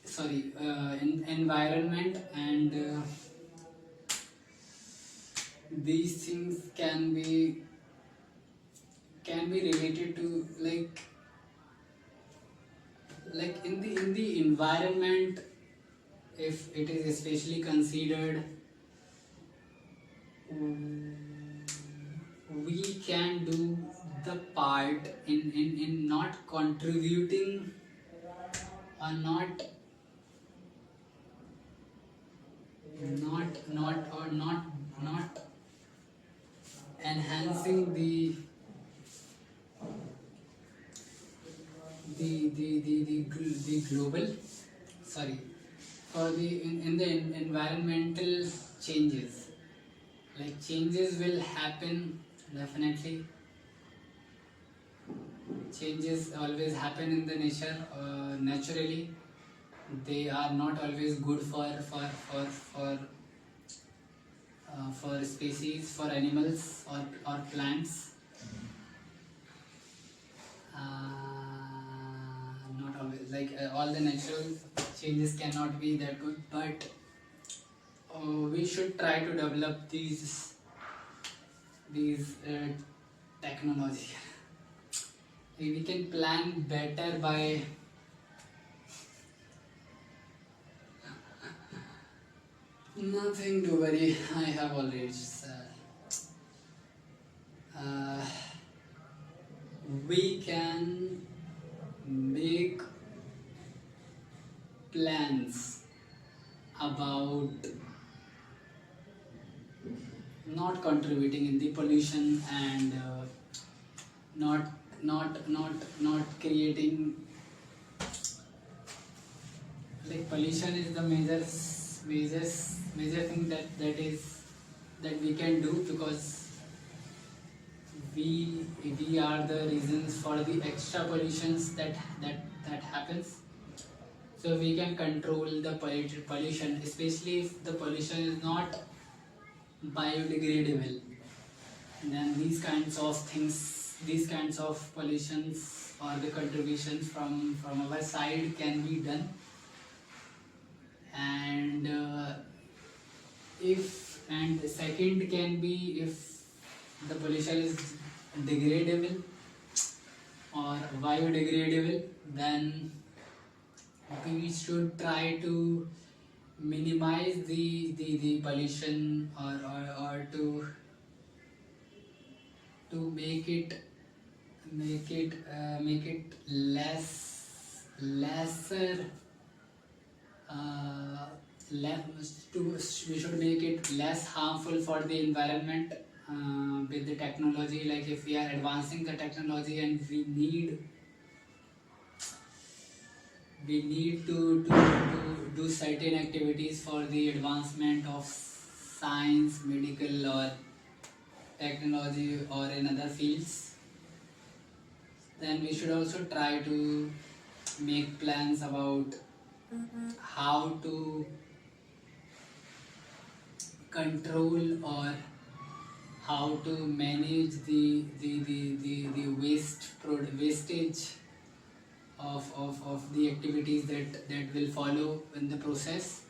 sorry, environment, and these things can be related to like in the environment. If it is especially considered, we can do the part in not contributing or not enhancing the global, sorry, for the in the environmental changes. Like changes will happen, definitely. Changes always happen in the nature, naturally. They are not always good for species, for animals or plants. Not always, like all the natural changes cannot be that good, but we should try to develop these technology. We can plan better by nothing to worry. I have already said. We can make plans about not contributing in the pollution, and not creating, like pollution is the major thing that we can do, because we are the reasons for the extra pollutions that happens. So we can control the pollution, especially if the pollution is not biodegradable. Then these kinds of things, these kinds of pollutions or the contributions from our side can be done. And the second can be, if the pollution is degradable or biodegradable, then we should try to minimize the pollution, or to make it lesser, we should make it less harmful for the environment, with the technology. Like if we are advancing the technology and we need we need to do certain activities for the advancement of science, medical, or technology, or in other fields, then we should also try to make plans about how to control or how to manage the wastage of the activities that will follow in the process.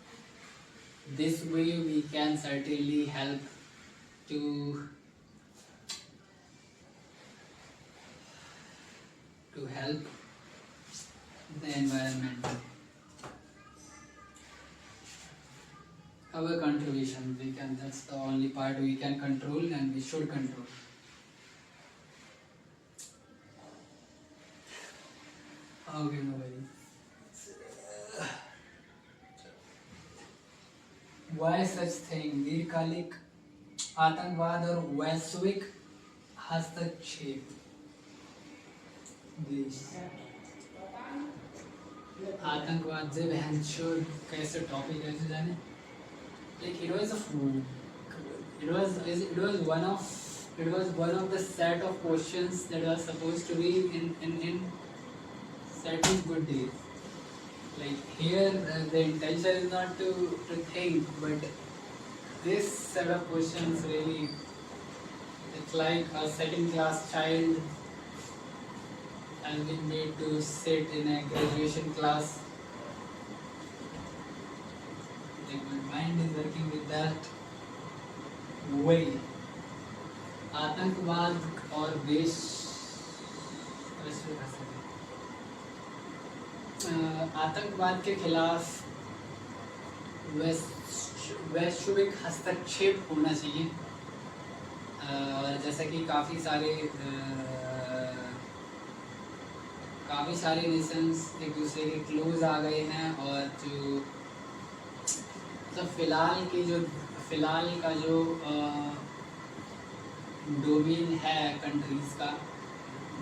This way we can certainly help to help the environment. Our contribution, we can, that's the only part we can control and we should control. Okay, no worries. Why such thing? दीर्घकालिक आतंकवाद और वैश्विक हस्तक्षेप देश आतंकवाद से बहनचोद कैसे topic कैसे जाने like it was one of the set of questions that was supposed to be in certain good days. Like here the intention is not to think, but this set of questions really, it's like a second class child has been made to sit in a graduation class. Like my mind is working with that way. आतंकवाद और देश आतंकवाद के खिलाफ वैश्विक हस्तक्षेप होना चाहिए। और जैसा कि काफ़ी सारे नेशंस एक दूसरे के क्लोज आ गए हैं, और जो मतलब फ़िलहाल का जो डोमेन है कंट्रीज़ का,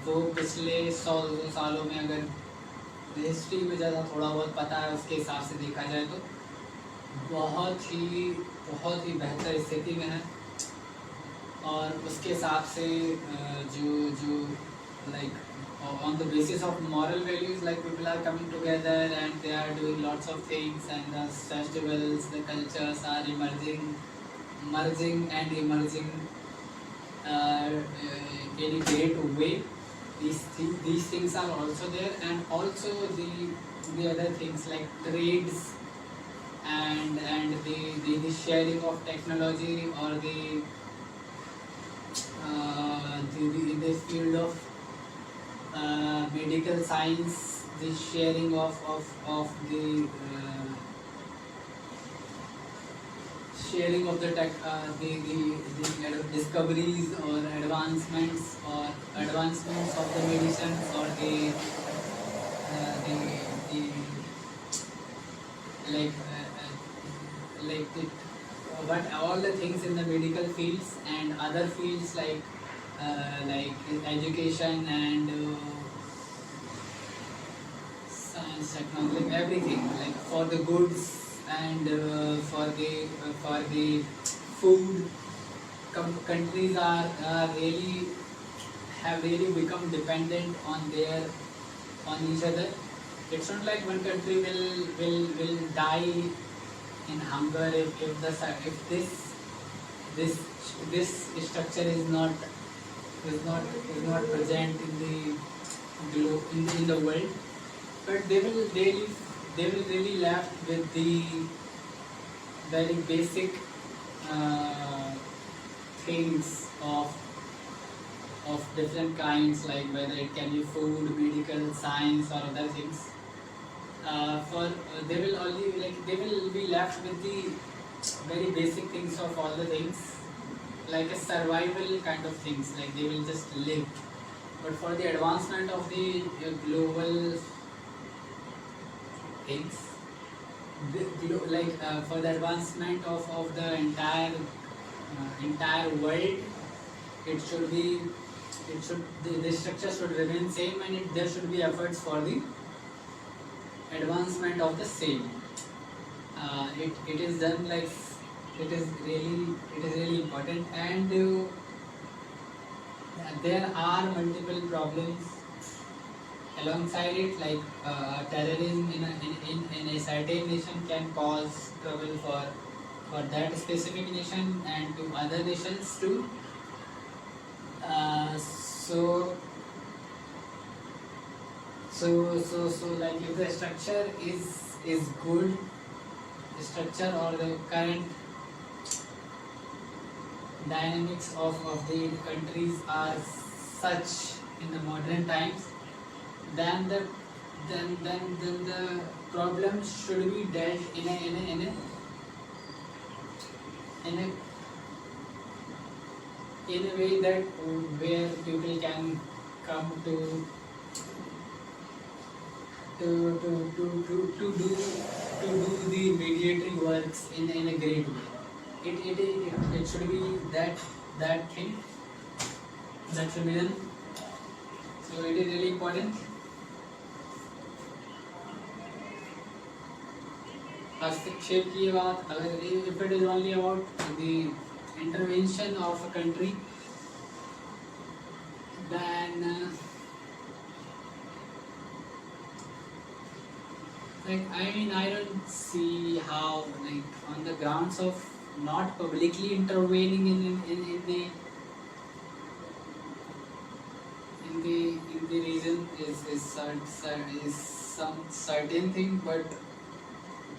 वो पिछले 100-200 सालों में, अगर हिस्ट्री में ज़्यादा थोड़ा बहुत पता है उसके हिसाब से देखा जाए तो बहुत ही बेहतर स्थिति में है। और उसके हिसाब से जो like on the basis of moral values, like people are coming together and they are doing lots of things, and the festivals, the cultures are merging in a great way. These things are also there, and also the other things like trades and the sharing of technology, or in the field of medical science, the sharing of the tech, the discoveries or advancements of the medicines, or the but all the things in the medical fields and other fields like education and science, technology, everything, like for the goods and for the food. Countries have really become dependent on each other. It's not like one country will die in hunger if this structure is not present in the world, but they will really left with the very basic things of different kinds, like whether it can be food, medical, science, or other things. They will be left with the very basic things of all the things, like a survival kind of things, like they will just live. But for the advancement of the global things, for the advancement of the entire world, the structure should remain same, and there should be efforts for the advancement of the same. It is done like it is really important, and there are multiple problems alongside it, like terrorism in a certain nation can cause trouble for that specific nation and to other nations too. So like if the structure is good, the structure or the current dynamics of the countries are such in the modern times, then then the problem should be dealt in a in a way that where people can come to do the mediatory works in a great way. It should be that thing that should be done. So it is really important. हस्तक्षेप की बात, अगर if it is only about the intervention of a country, then like I don't see how, like on the grounds of not publicly intervening in the in the region is some certain thing, but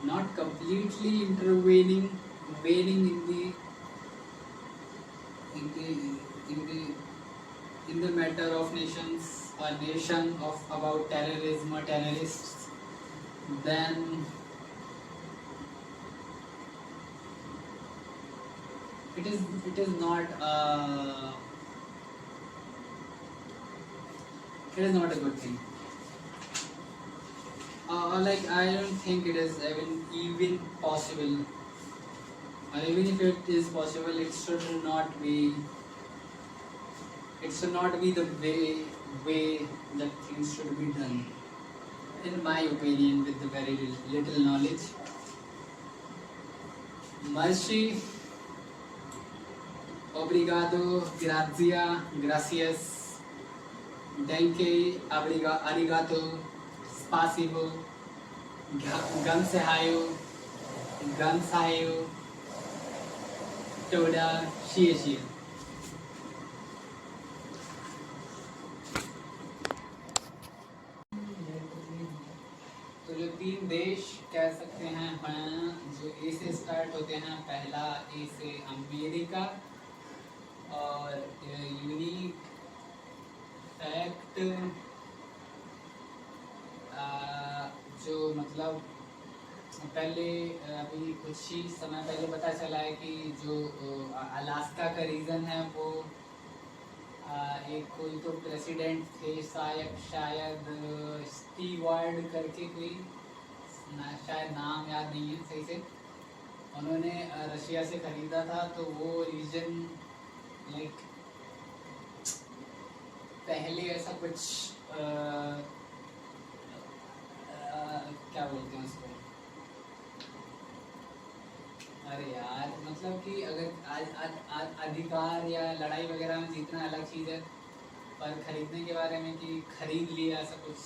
not completely intervening in the in the in the matter of nations or nation of about terrorism or terrorists, then it is not it is not a good thing. Like I don't think it is even possible, or even if it is possible, it should not be the way that things should be done, in my opinion, with the very little knowledge. Merci, obrigado, grazia, gracias, danke, arigato, spasibo, gamsahayo, gamsahayo, toda, shie. तो जो 3 देश कह सकते हैं जो ए से start होते हैं, पहला ए से अमेरिका, और यूनिक फैक्ट जो मतलब पहले अभी कुछ ही समय पहले पता चला है कि जो अलास्का का रीजन है वो एक कोई तो प्रेसिडेंट थे, शायद स्टीवर्ड करके कोई, शायद नाम याद नहीं है सही से, उन्होंने रशिया से खरीदा था। तो वो रीजन लाइक पहले ऐसा कुछ क्या बोलते हैं उसको, अरे यार मतलब कि अगर अधिकार या लड़ाई वगैरह में जीतना अलग चीज़ है, पर खरीदने के बारे में कि खरीद लिया ऐसा कुछ,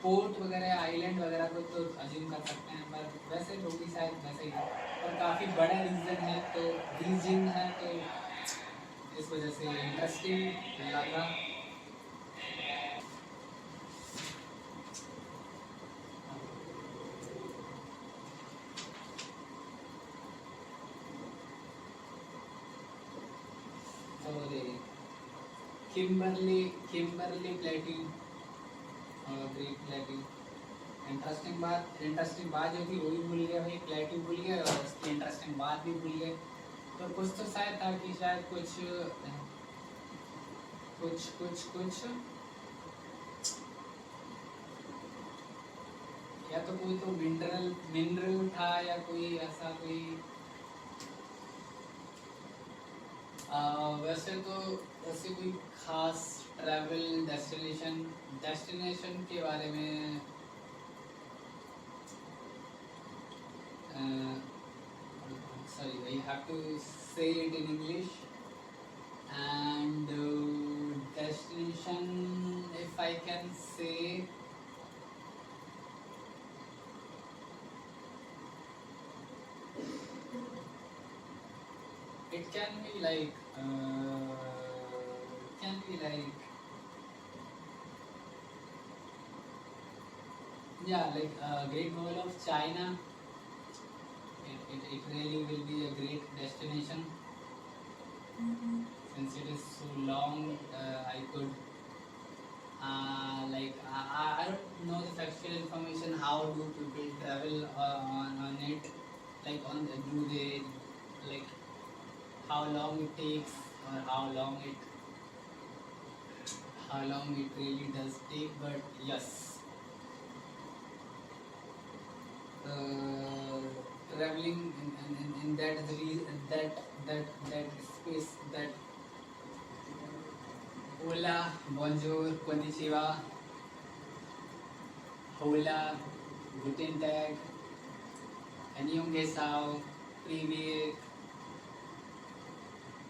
पोर्ट वगैरह आइलैंड वगैरह को तो अज्यूम कर सकते हैं, पर वैसे लोग भी शायद वैसे ही है, और काफ़ी बड़ा रीजन है तो इस वजह से इंटरेस्टिंग लगा। किम्बरली प्लेटी और ग्रेट प्लेटी, इंटरेस्टिंग बात जो थी वही भूल गया भाई, प्लेटी भूल गया और उसकी इंटरेस्टिंग बात भी भूल गए। तो कुछ तो शायद था कि शायद कुछ या तो कोई तो मिनरल था या कोई ऐसा कोई वैसे तो ऐसे कोई खास ट्रैवल डेस्टिनेशन के बारे में have to say it in English. And destination, if I can say, it can be like yeah, like Great Wall of China. It really will be a great destination. Since it is so long, I could I don't know the factual information how do people travel on it, like do they, like how long it takes, or how long it really does take. But yes, traveling in that space, that hola, bonjour, konnichiwa, hola, guten tag, annyeonghaseyo, привет,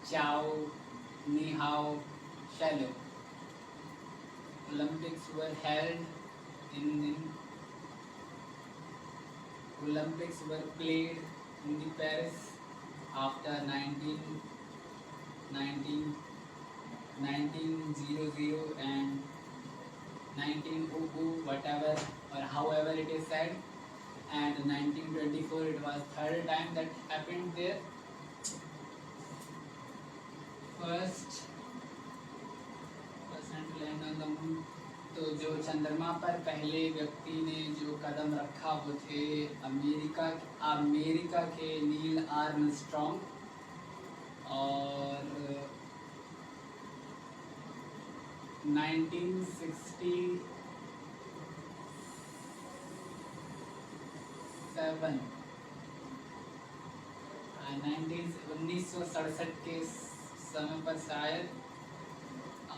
ciao, ni hao, shalom. Olympics were held in Olympics were played in the Paris after 1900 and 1900, whatever or however it is said, and 1924 it was third time that happened there. First person to land on the moon. तो जो चंद्रमा पर पहले व्यक्ति ने जो कदम रखा वो थे अमेरिका के नील आर्मस्ट्रॉन्ग, और 1967 1967 के समय पर शायद,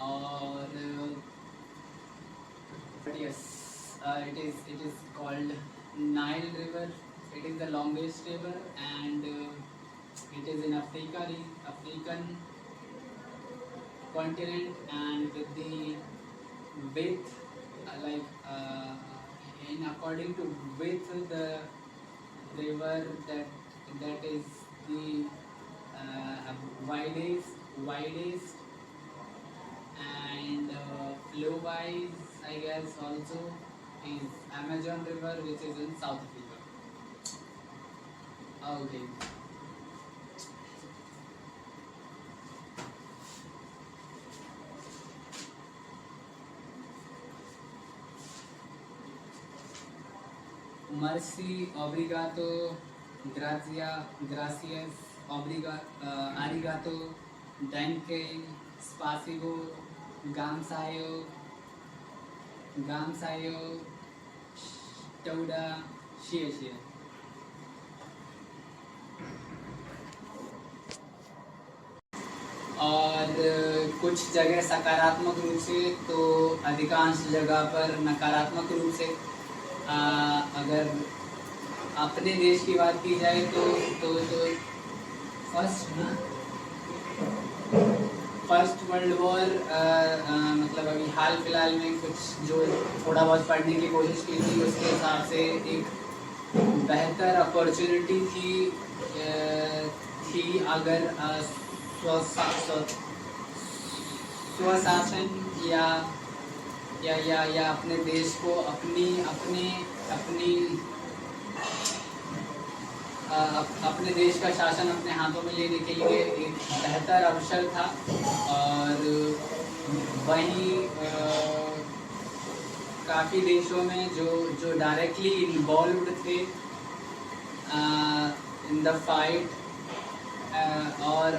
और yes, it is called Nile River. It is the longest river, and it is in African continent, and with the width, in according to width, the river that is the widest, and flow wise, I guess also is Amazon River, which is in South Africa. Okay. Mercy, obrigado, gracias, arigato, danke, spasibo, gamsayo, Toda, share. और कुछ जगह सकारात्मक रूप से, तो अधिकांश जगह पर नकारात्मक रूप से। अगर अपने देश की बात की जाए तो फर्स्ट वर्ल्ड वॉर, मतलब अभी हाल फिलहाल में कुछ जो थोड़ा बहुत पढ़ने की कोशिश की थी, उसके हिसाब से एक बेहतर अपॉर्चुनिटी थी अगर स्वशासन या अपने देश को अपने देश का शासन अपने हाथों में लेने के लिए एक बेहतर अवसर था। और वहीं काफ़ी देशों में जो डायरेक्टली इन्वॉल्व्ड थे इन द फाइट, और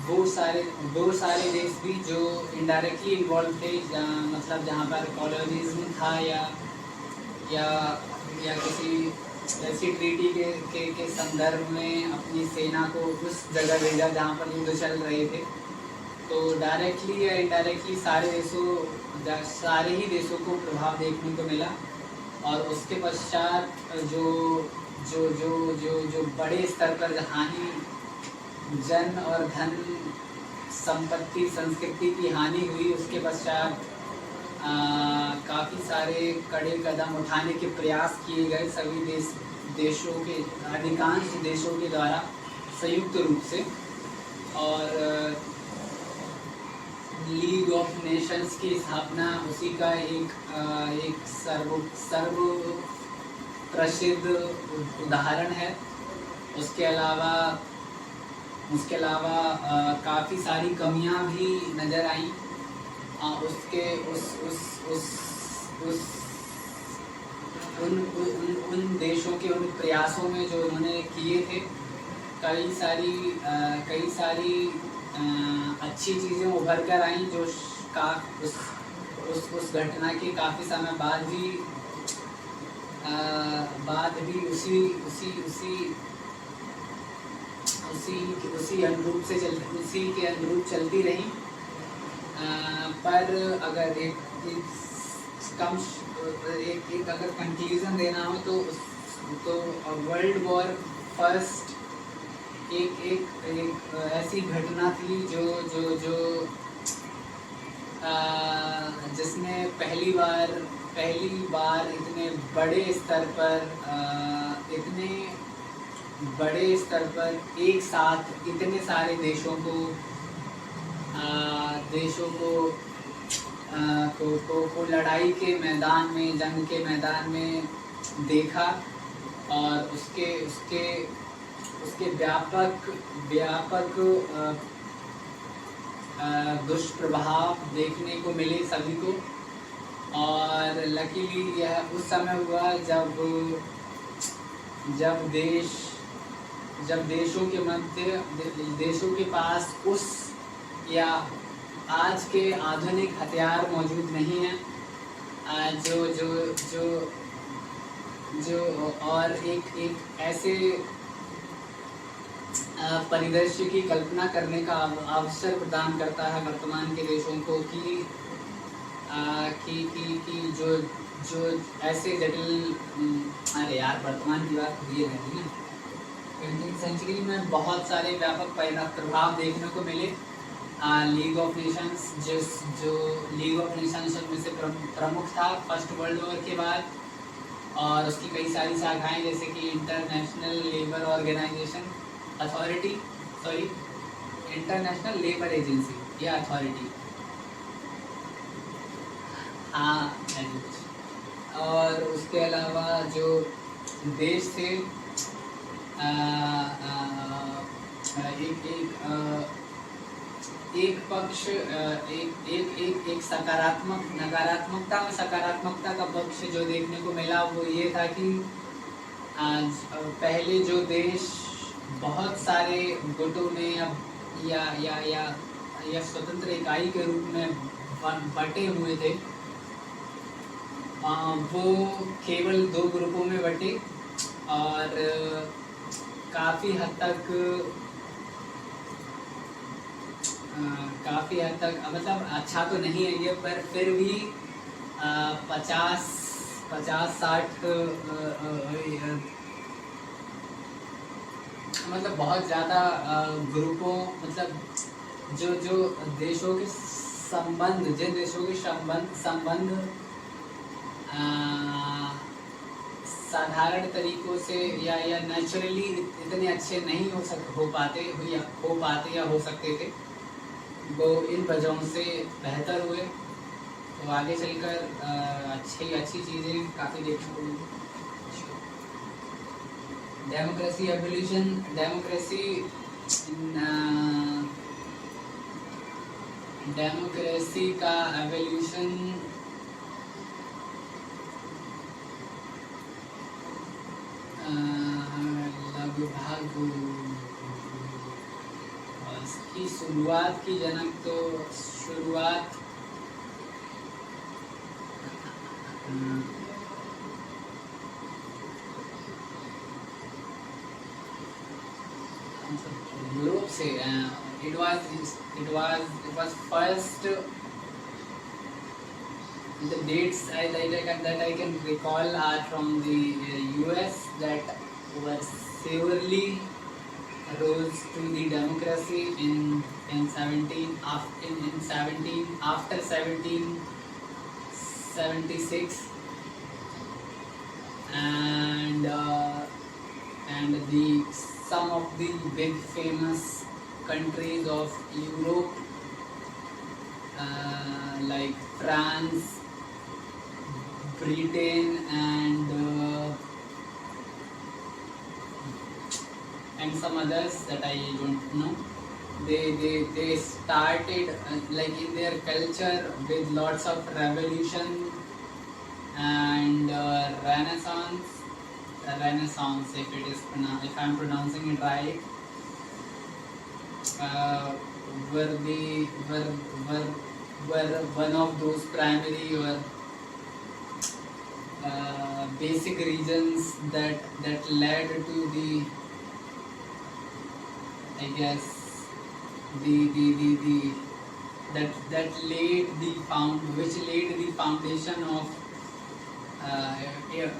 वो सारे देश भी जो इनडायरेक्टली इन्वॉल्व थे, मतलब जहाँ पर कॉलोनिज्म था या किसी ऐसी ट्रीटी के संदर्भ में अपनी सेना को उस जगह भेजा जहाँ पर युद्ध चल रहे थे। तो डायरेक्टली या इनडायरेक्टली सारे ही देशों को प्रभाव देखने को मिला। और उसके पश्चात जो बड़े स्तर पर हानि जन और धन संपत्ति संस्कृति की हानि हुई। उसके पश्चात काफ़ी सारे कड़े कदम उठाने के प्रयास किए गए सभी देशों के, अधिकांश देशों के द्वारा संयुक्त रूप से। और लीग ऑफ नेशंस की स्थापना उसी का एक सर्व प्रसिद्ध उदाहरण है। उसके अलावा काफ़ी सारी कमियां भी नज़र आईं उसके उन देशों के उन प्रयासों में जो उन्होंने किए थे। कई सारी अच्छी चीज़ें उभर कर आईं जो उस घटना के काफ़ी समय बाद भी उसी के अनुरूप चलती रही। पर अगर एक अगर कंक्लूजन देना हो तो वर्ल्ड वॉर फर्स्ट एक ऐसी घटना थी जो जिसने पहली बार इतने बड़े स्तर पर एक साथ इतने सारे देशों को लड़ाई के मैदान में, जंग के मैदान में देखा। और उसके व्यापक दुष्प्रभाव देखने को मिले सभी को। और लकीली यह उस समय हुआ जब देशों के पास उस या आज के आधुनिक हथियार मौजूद नहीं हैं जो और एक ऐसे परिदृश्य की कल्पना करने का अवसर प्रदान करता है वर्तमान के देशों को कि जो ऐसे जटिल अरे यार वर्तमान की बात ये रहती है। 20वीं सेंचुरी में बहुत सारे व्यापक प्रभाव देखने को मिले। लीग ऑफ नेशंस जो लीग ऑफ नेशंस में से प्रमुख था फर्स्ट वर्ल्ड वॉर के बाद। और उसकी कई सारी शाखाएं जैसे कि international labour organisation international labour agency या अथॉरिटी, और उसके अलावा जो देश थे एक पक्ष एक नकारात्मकता का पक्ष जो देखने को मिला वो ये था कि पहले जो देश बहुत सारे गुटों में या स्वतंत्र इकाई के रूप में बटे हुए थे, वो केवल 2 ग्रुपों में बटे। और काफ़ी हद तक मतलब अच्छा तो नहीं है ये, पर फिर भी 50-60 मतलब बहुत ज़्यादा ग्रुपों, मतलब जो देशों के संबंध साधारण तरीकों से या नेचुरली इतने अच्छे नहीं हो पाते या हो सकते थे, वो इन वजहों से बेहतर हुए। तो आगे चलकर अच्छी चीज़ें काफ़ी देखने को मिली। डेमोक्रेसी एवोल्यूशन, डेमोक्रेसी का एवोल्यूशन लगभग इसकी शुरुआत की जनक तो शुरुआत यूरोप से। it was first, the dates that I can recall are from the US that were severely rose to the democracy in 17 in 17 after 1776, and the some of the big famous countries of Europe, like France, Britain, and some others that I don't know. They started like in their culture with lots of revolution and Renaissance, if I'm pronouncing it right, uh, were the were were one of those primary or basic reasons that led to the, I guess, the that laid the which laid the foundation of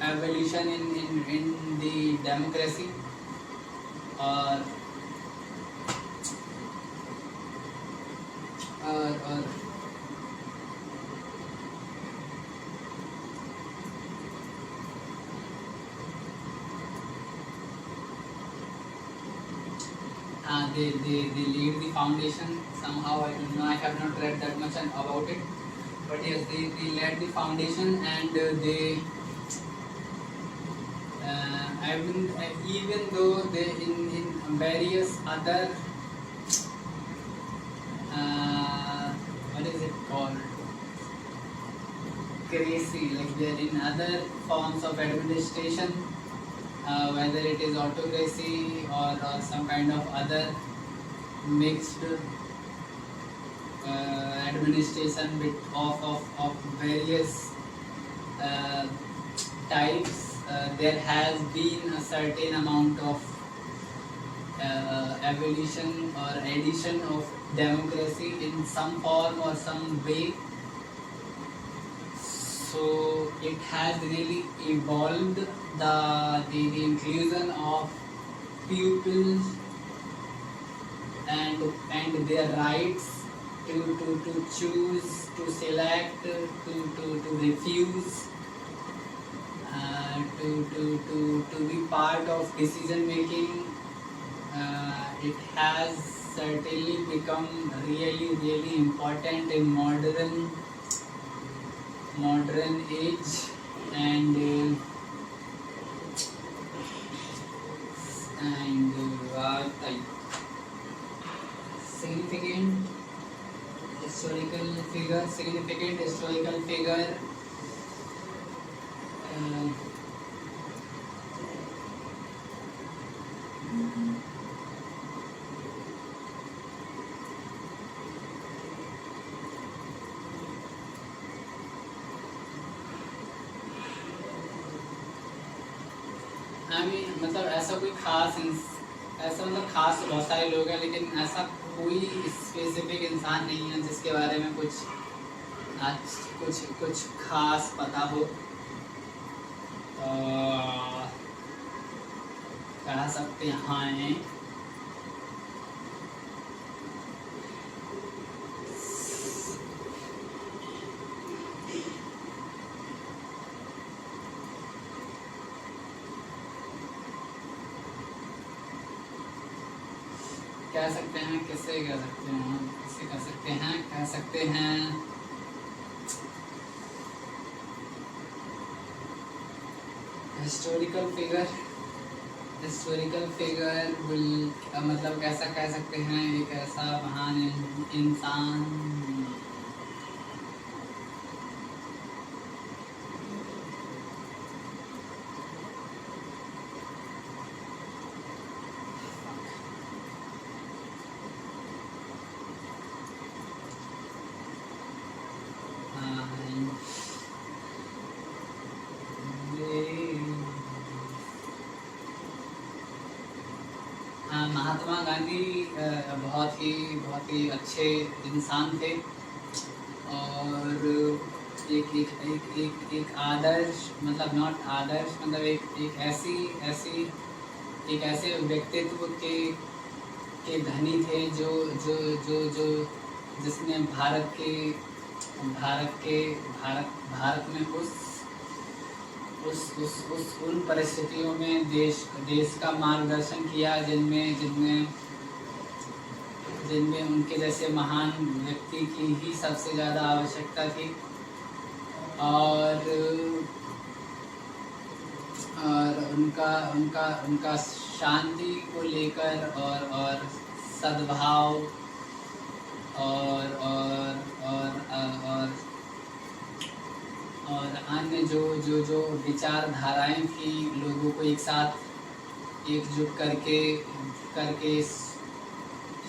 evolution in the democracy, or or they laid the foundation somehow. I don't know. I have not read that much about it, but yes, they laid the foundation, and they even though they in various other what is it called, crazy, like they're in other forms of administration, whether it is autocracy or some kind of other mixed administration of various uh, types. There has been a certain amount of evolution or addition of democracy in some form or some way. So it has really evolved the inclusion of pupils and their rights to choose, to select, to refuse, to be part of decision making. It has certainly become really important in modern age, and like significant historical figure. uh, मतलब ऐसा कोई ऐसा मतलब खास तो बहुत सारे लोग हैं, लेकिन ऐसा कोई स्पेसिफिक इंसान नहीं है जिसके बारे में कुछ खास पता हो। कह सकते हैं किससे कह सकते हैं हिस्टोरिकल फिगर विल, मतलब कैसा कह सकते हैं, एक ऐसा महान इंसान। महात्मा गांधी बहुत ही अच्छे इंसान थे, और एक आदर्श, मतलब नॉट आदर्श, मतलब एक ऐसे व्यक्तित्व के के धनी थे, जो जो जो जो जिसने भारत के भारत में उस उन परिस्थितियों में देश का मार्गदर्शन किया, जिनमें जिनमें जिनमें उनके जैसे महान व्यक्ति की ही सबसे ज़्यादा आवश्यकता थी। और उनका उनका उनका शांति को लेकर और सद्भाव और और और और और अन्य जो जो जो विचारधाराएं थी, लोगों को एक साथ एकजुट करके करके इस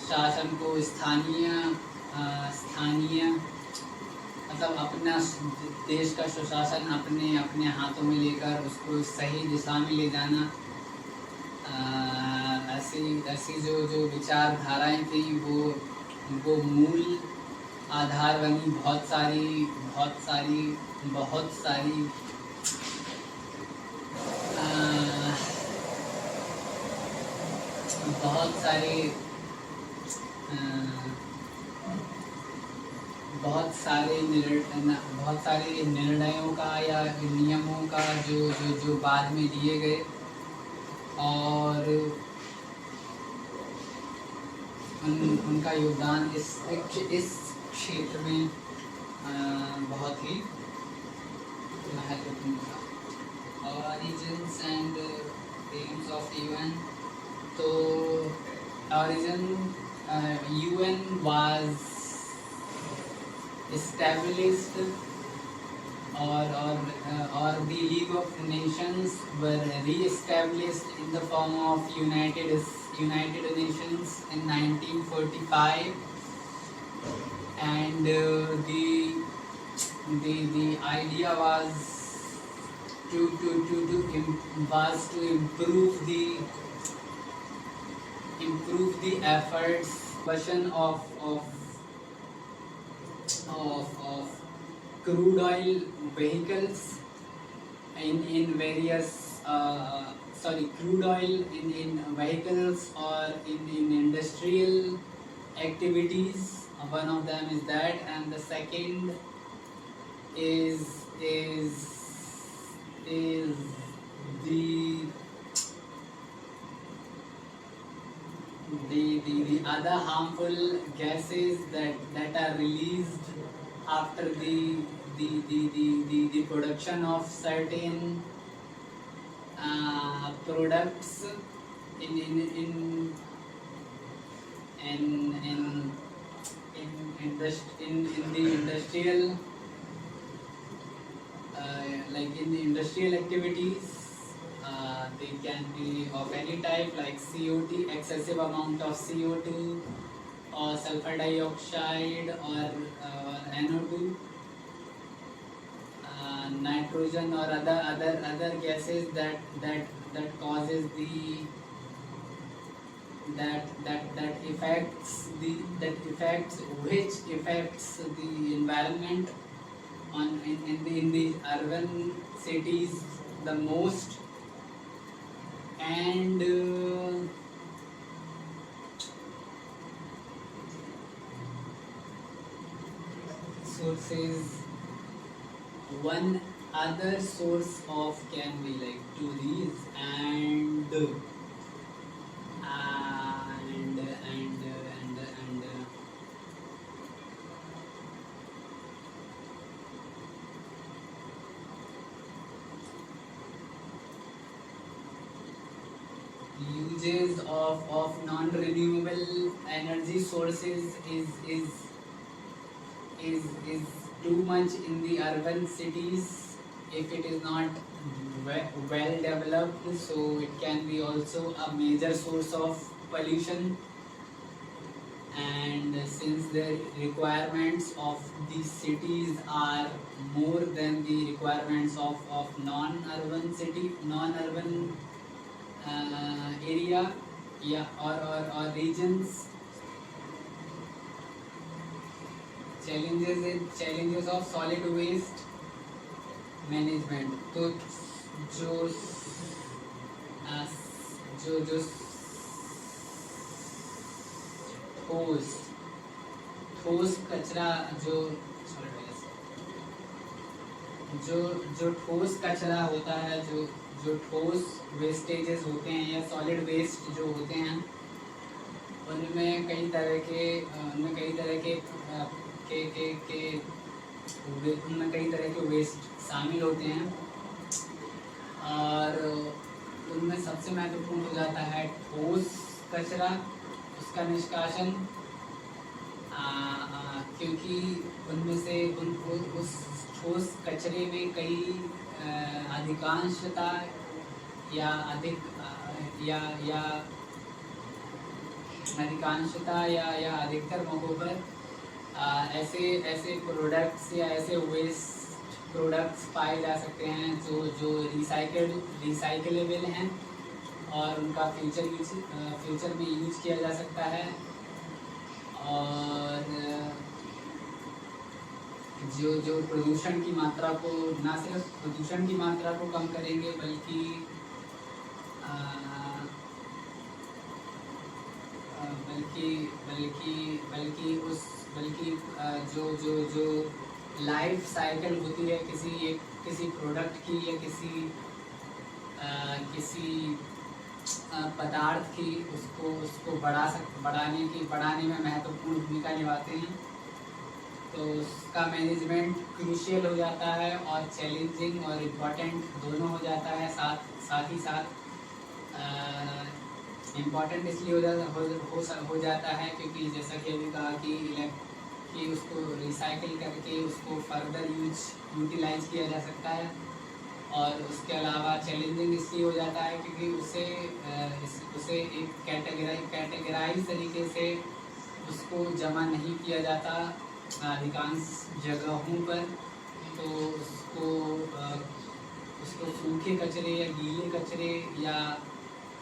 शासन को स्थानीय मतलब अपना देश का सुशासन अपने अपने हाथों में लेकर उसको सही दिशा में ले जाना, ऐसी ऐसी जो जो विचारधाराएं थी, वो मूल आधार बनी बहुत सारी बहुत सारे निर्णयों का या नियमों का जो जो जो बाद में लिए गए। और उनका योगदान इस क्षेत्र में बहुत ही महत्वपूर्ण था। Origins and AIIMS of UN. तो UN was established, or the League of Nations were re-established in the form of United Nations in 1945, and the idea was to improve the efforts version of crude oil vehicles in various crude oil in vehicles or in industrial activities. One of them is that, and the second is the other harmful gases that are released after the production of certain products in the industrial like in the industrial activities. They can be of any type, like CO2, excessive amount of CO2, or sulfur dioxide, or NO2, nitrogen, or other gases that causes that affects the environment in the urban cities the most. And sources, one other source of can be like to these and uses of non-renewable energy sources is too much in the urban cities if it is not well developed, so it can be also a major source of pollution. And since the requirements of these cities are more than the requirements of non-urban area, yeah, or regions. Challenges of solid waste management. तो जो जो जो ठोस ठोस कचरा जो जो जो ठोस कचरा होता है, जो ठोस वेस्टेजेस होते हैं या सॉलिड वेस्ट जो होते हैं, उनमें कई तरह के उनमें कई तरह उनमें कई तरह के वेस्ट शामिल होते हैं। और उनमें सबसे महत्वपूर्ण हो जाता है ठोस कचरा, उसका निष्कासन। क्योंकि उनमें से उस ठोस कचरे में कई अधिकांशता या अधिक या या अधिकांशता या अधिकतर मौक़ों पर ऐसे ऐसे प्रोडक्ट्स या ऐसे वेस्ट प्रोडक्ट्स पाए जा सकते हैं जो जो रिसाइकलेबल हैं और उनका फ्यूचर में यूज किया जा सकता है। और जो जो प्रदूषण की मात्रा को, ना सिर्फ प्रदूषण की मात्रा को कम करेंगे बल्कि बल्कि बल्कि बल्कि उस बल्कि जो जो जो लाइफ साइकिल होती है किसी प्रोडक्ट की या किसी पदार्थ की, उसको बढ़ाने में महत्वपूर्ण भूमिका निभाते हैं। तो उसका मैनेजमेंट क्रूशियल हो जाता है और चैलेंजिंग और इम्पॉर्टेंट दोनों हो जाता है। साथ ही साथ इम्पॉर्टेंट इसलिए हो जाता है क्योंकि जैसा कि अभी कहा कि उसको रिसाइकिल करके उसको फर्दर यूटिलाइज किया जा सकता है। और उसके अलावा चैलेंजिंग इसलिए हो जाता है क्योंकि उसे एक कैटेगराइज तरीके से उसको जमा नहीं किया जाता अधिकांश जगहों पर। तो उसको सूखे कचरे या गीले कचरे या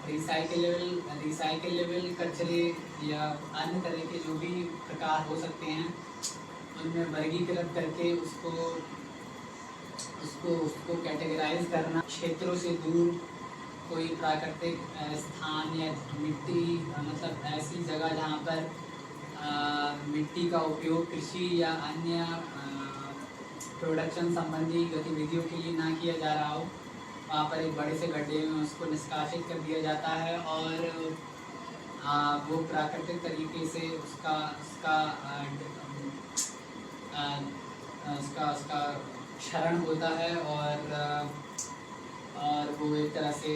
रिसाइकलेबल कचरे या अन्य तरह के जो भी प्रकार हो सकते हैं, उनमें वर्गीकृत करके उसको कैटेगराइज करना। क्षेत्रों से दूर कोई प्राकृतिक स्थान या मिट्टी, मतलब ऐसी जगह जहाँ पर मिट्टी का उपयोग कृषि या अन्य प्रोडक्शन संबंधी गतिविधियों के लिए ना किया जा रहा हो, वहाँ पर एक बड़े से गड्ढे में उसको निष्कासित कर दिया जाता है और वो प्राकृतिक तरीके से उसका क्षरण होता है और वो एक तरह से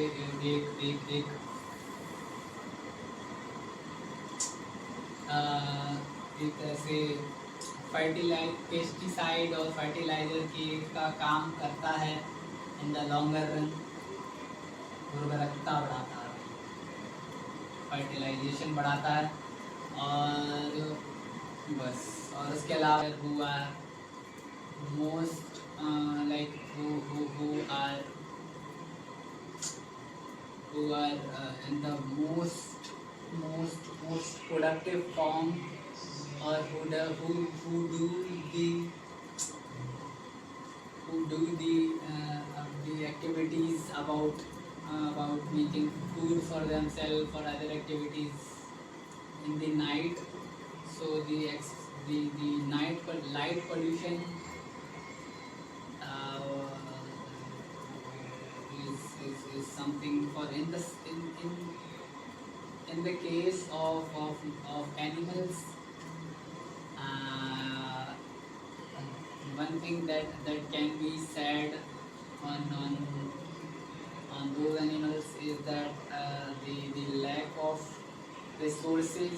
एक तरह से पेस्टिसाइड और फर्टिलाइजर का काम करता है इन द लॉन्गर रन। उर्वरकता बढ़ाता है, फर्टिलाइजेशन बढ़ाता है। और बस, और उसके अलावा हुआ most like who are in the most productive form, or who do the activities about making food for themselves or other activities in the night. So the light pollution is something for in the case of animals. One thing that can be said on those animals is that the lack of resources,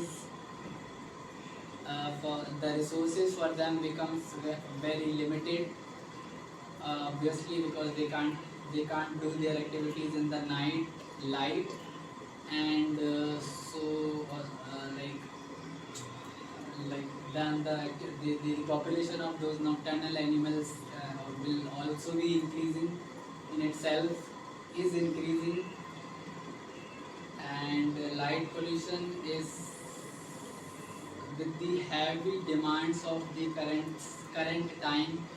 for the resources for them becomes very limited, obviously, because they can't do their activities in the light. And then the population of those nocturnal animals will also be increasing, in itself is increasing. And light pollution is, with the heavy demands of the current time,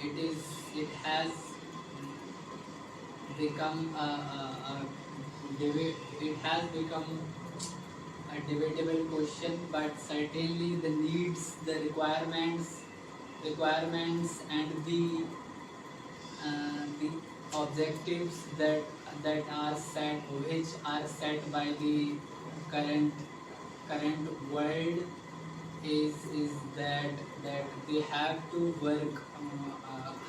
it has become a debatable question, but certainly the needs, the requirements, and the objectives that are set, which are set by the current world, is that they have to work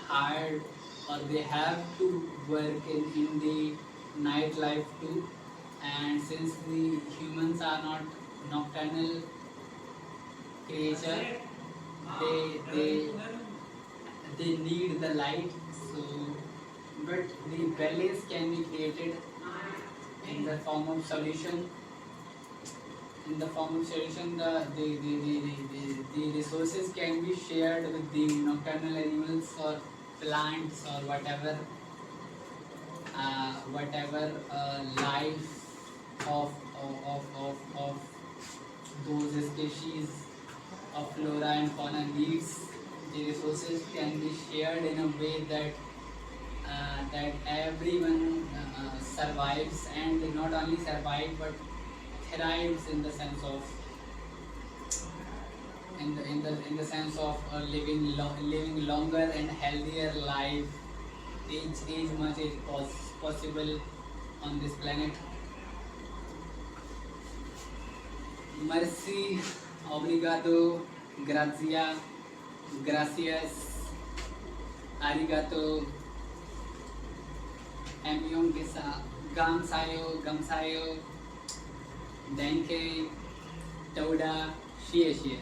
hard, or they have to work in the nightlife too. And since the humans are not nocturnal creature, they they need the light. So, but the balance can be created in the form of solution. In the form of solution, the resources can be shared with the nocturnal animals or plants or whatever life of those species of flora and fauna needs. The resources can be shared in a way that everyone survives, and not only survive but thrives, in the sense of in the sense of living longer and healthier life, age much as possible on this planet. Mercy, obrigado, gracia, gracias, arigato, gamsayo, danke, toda, shie.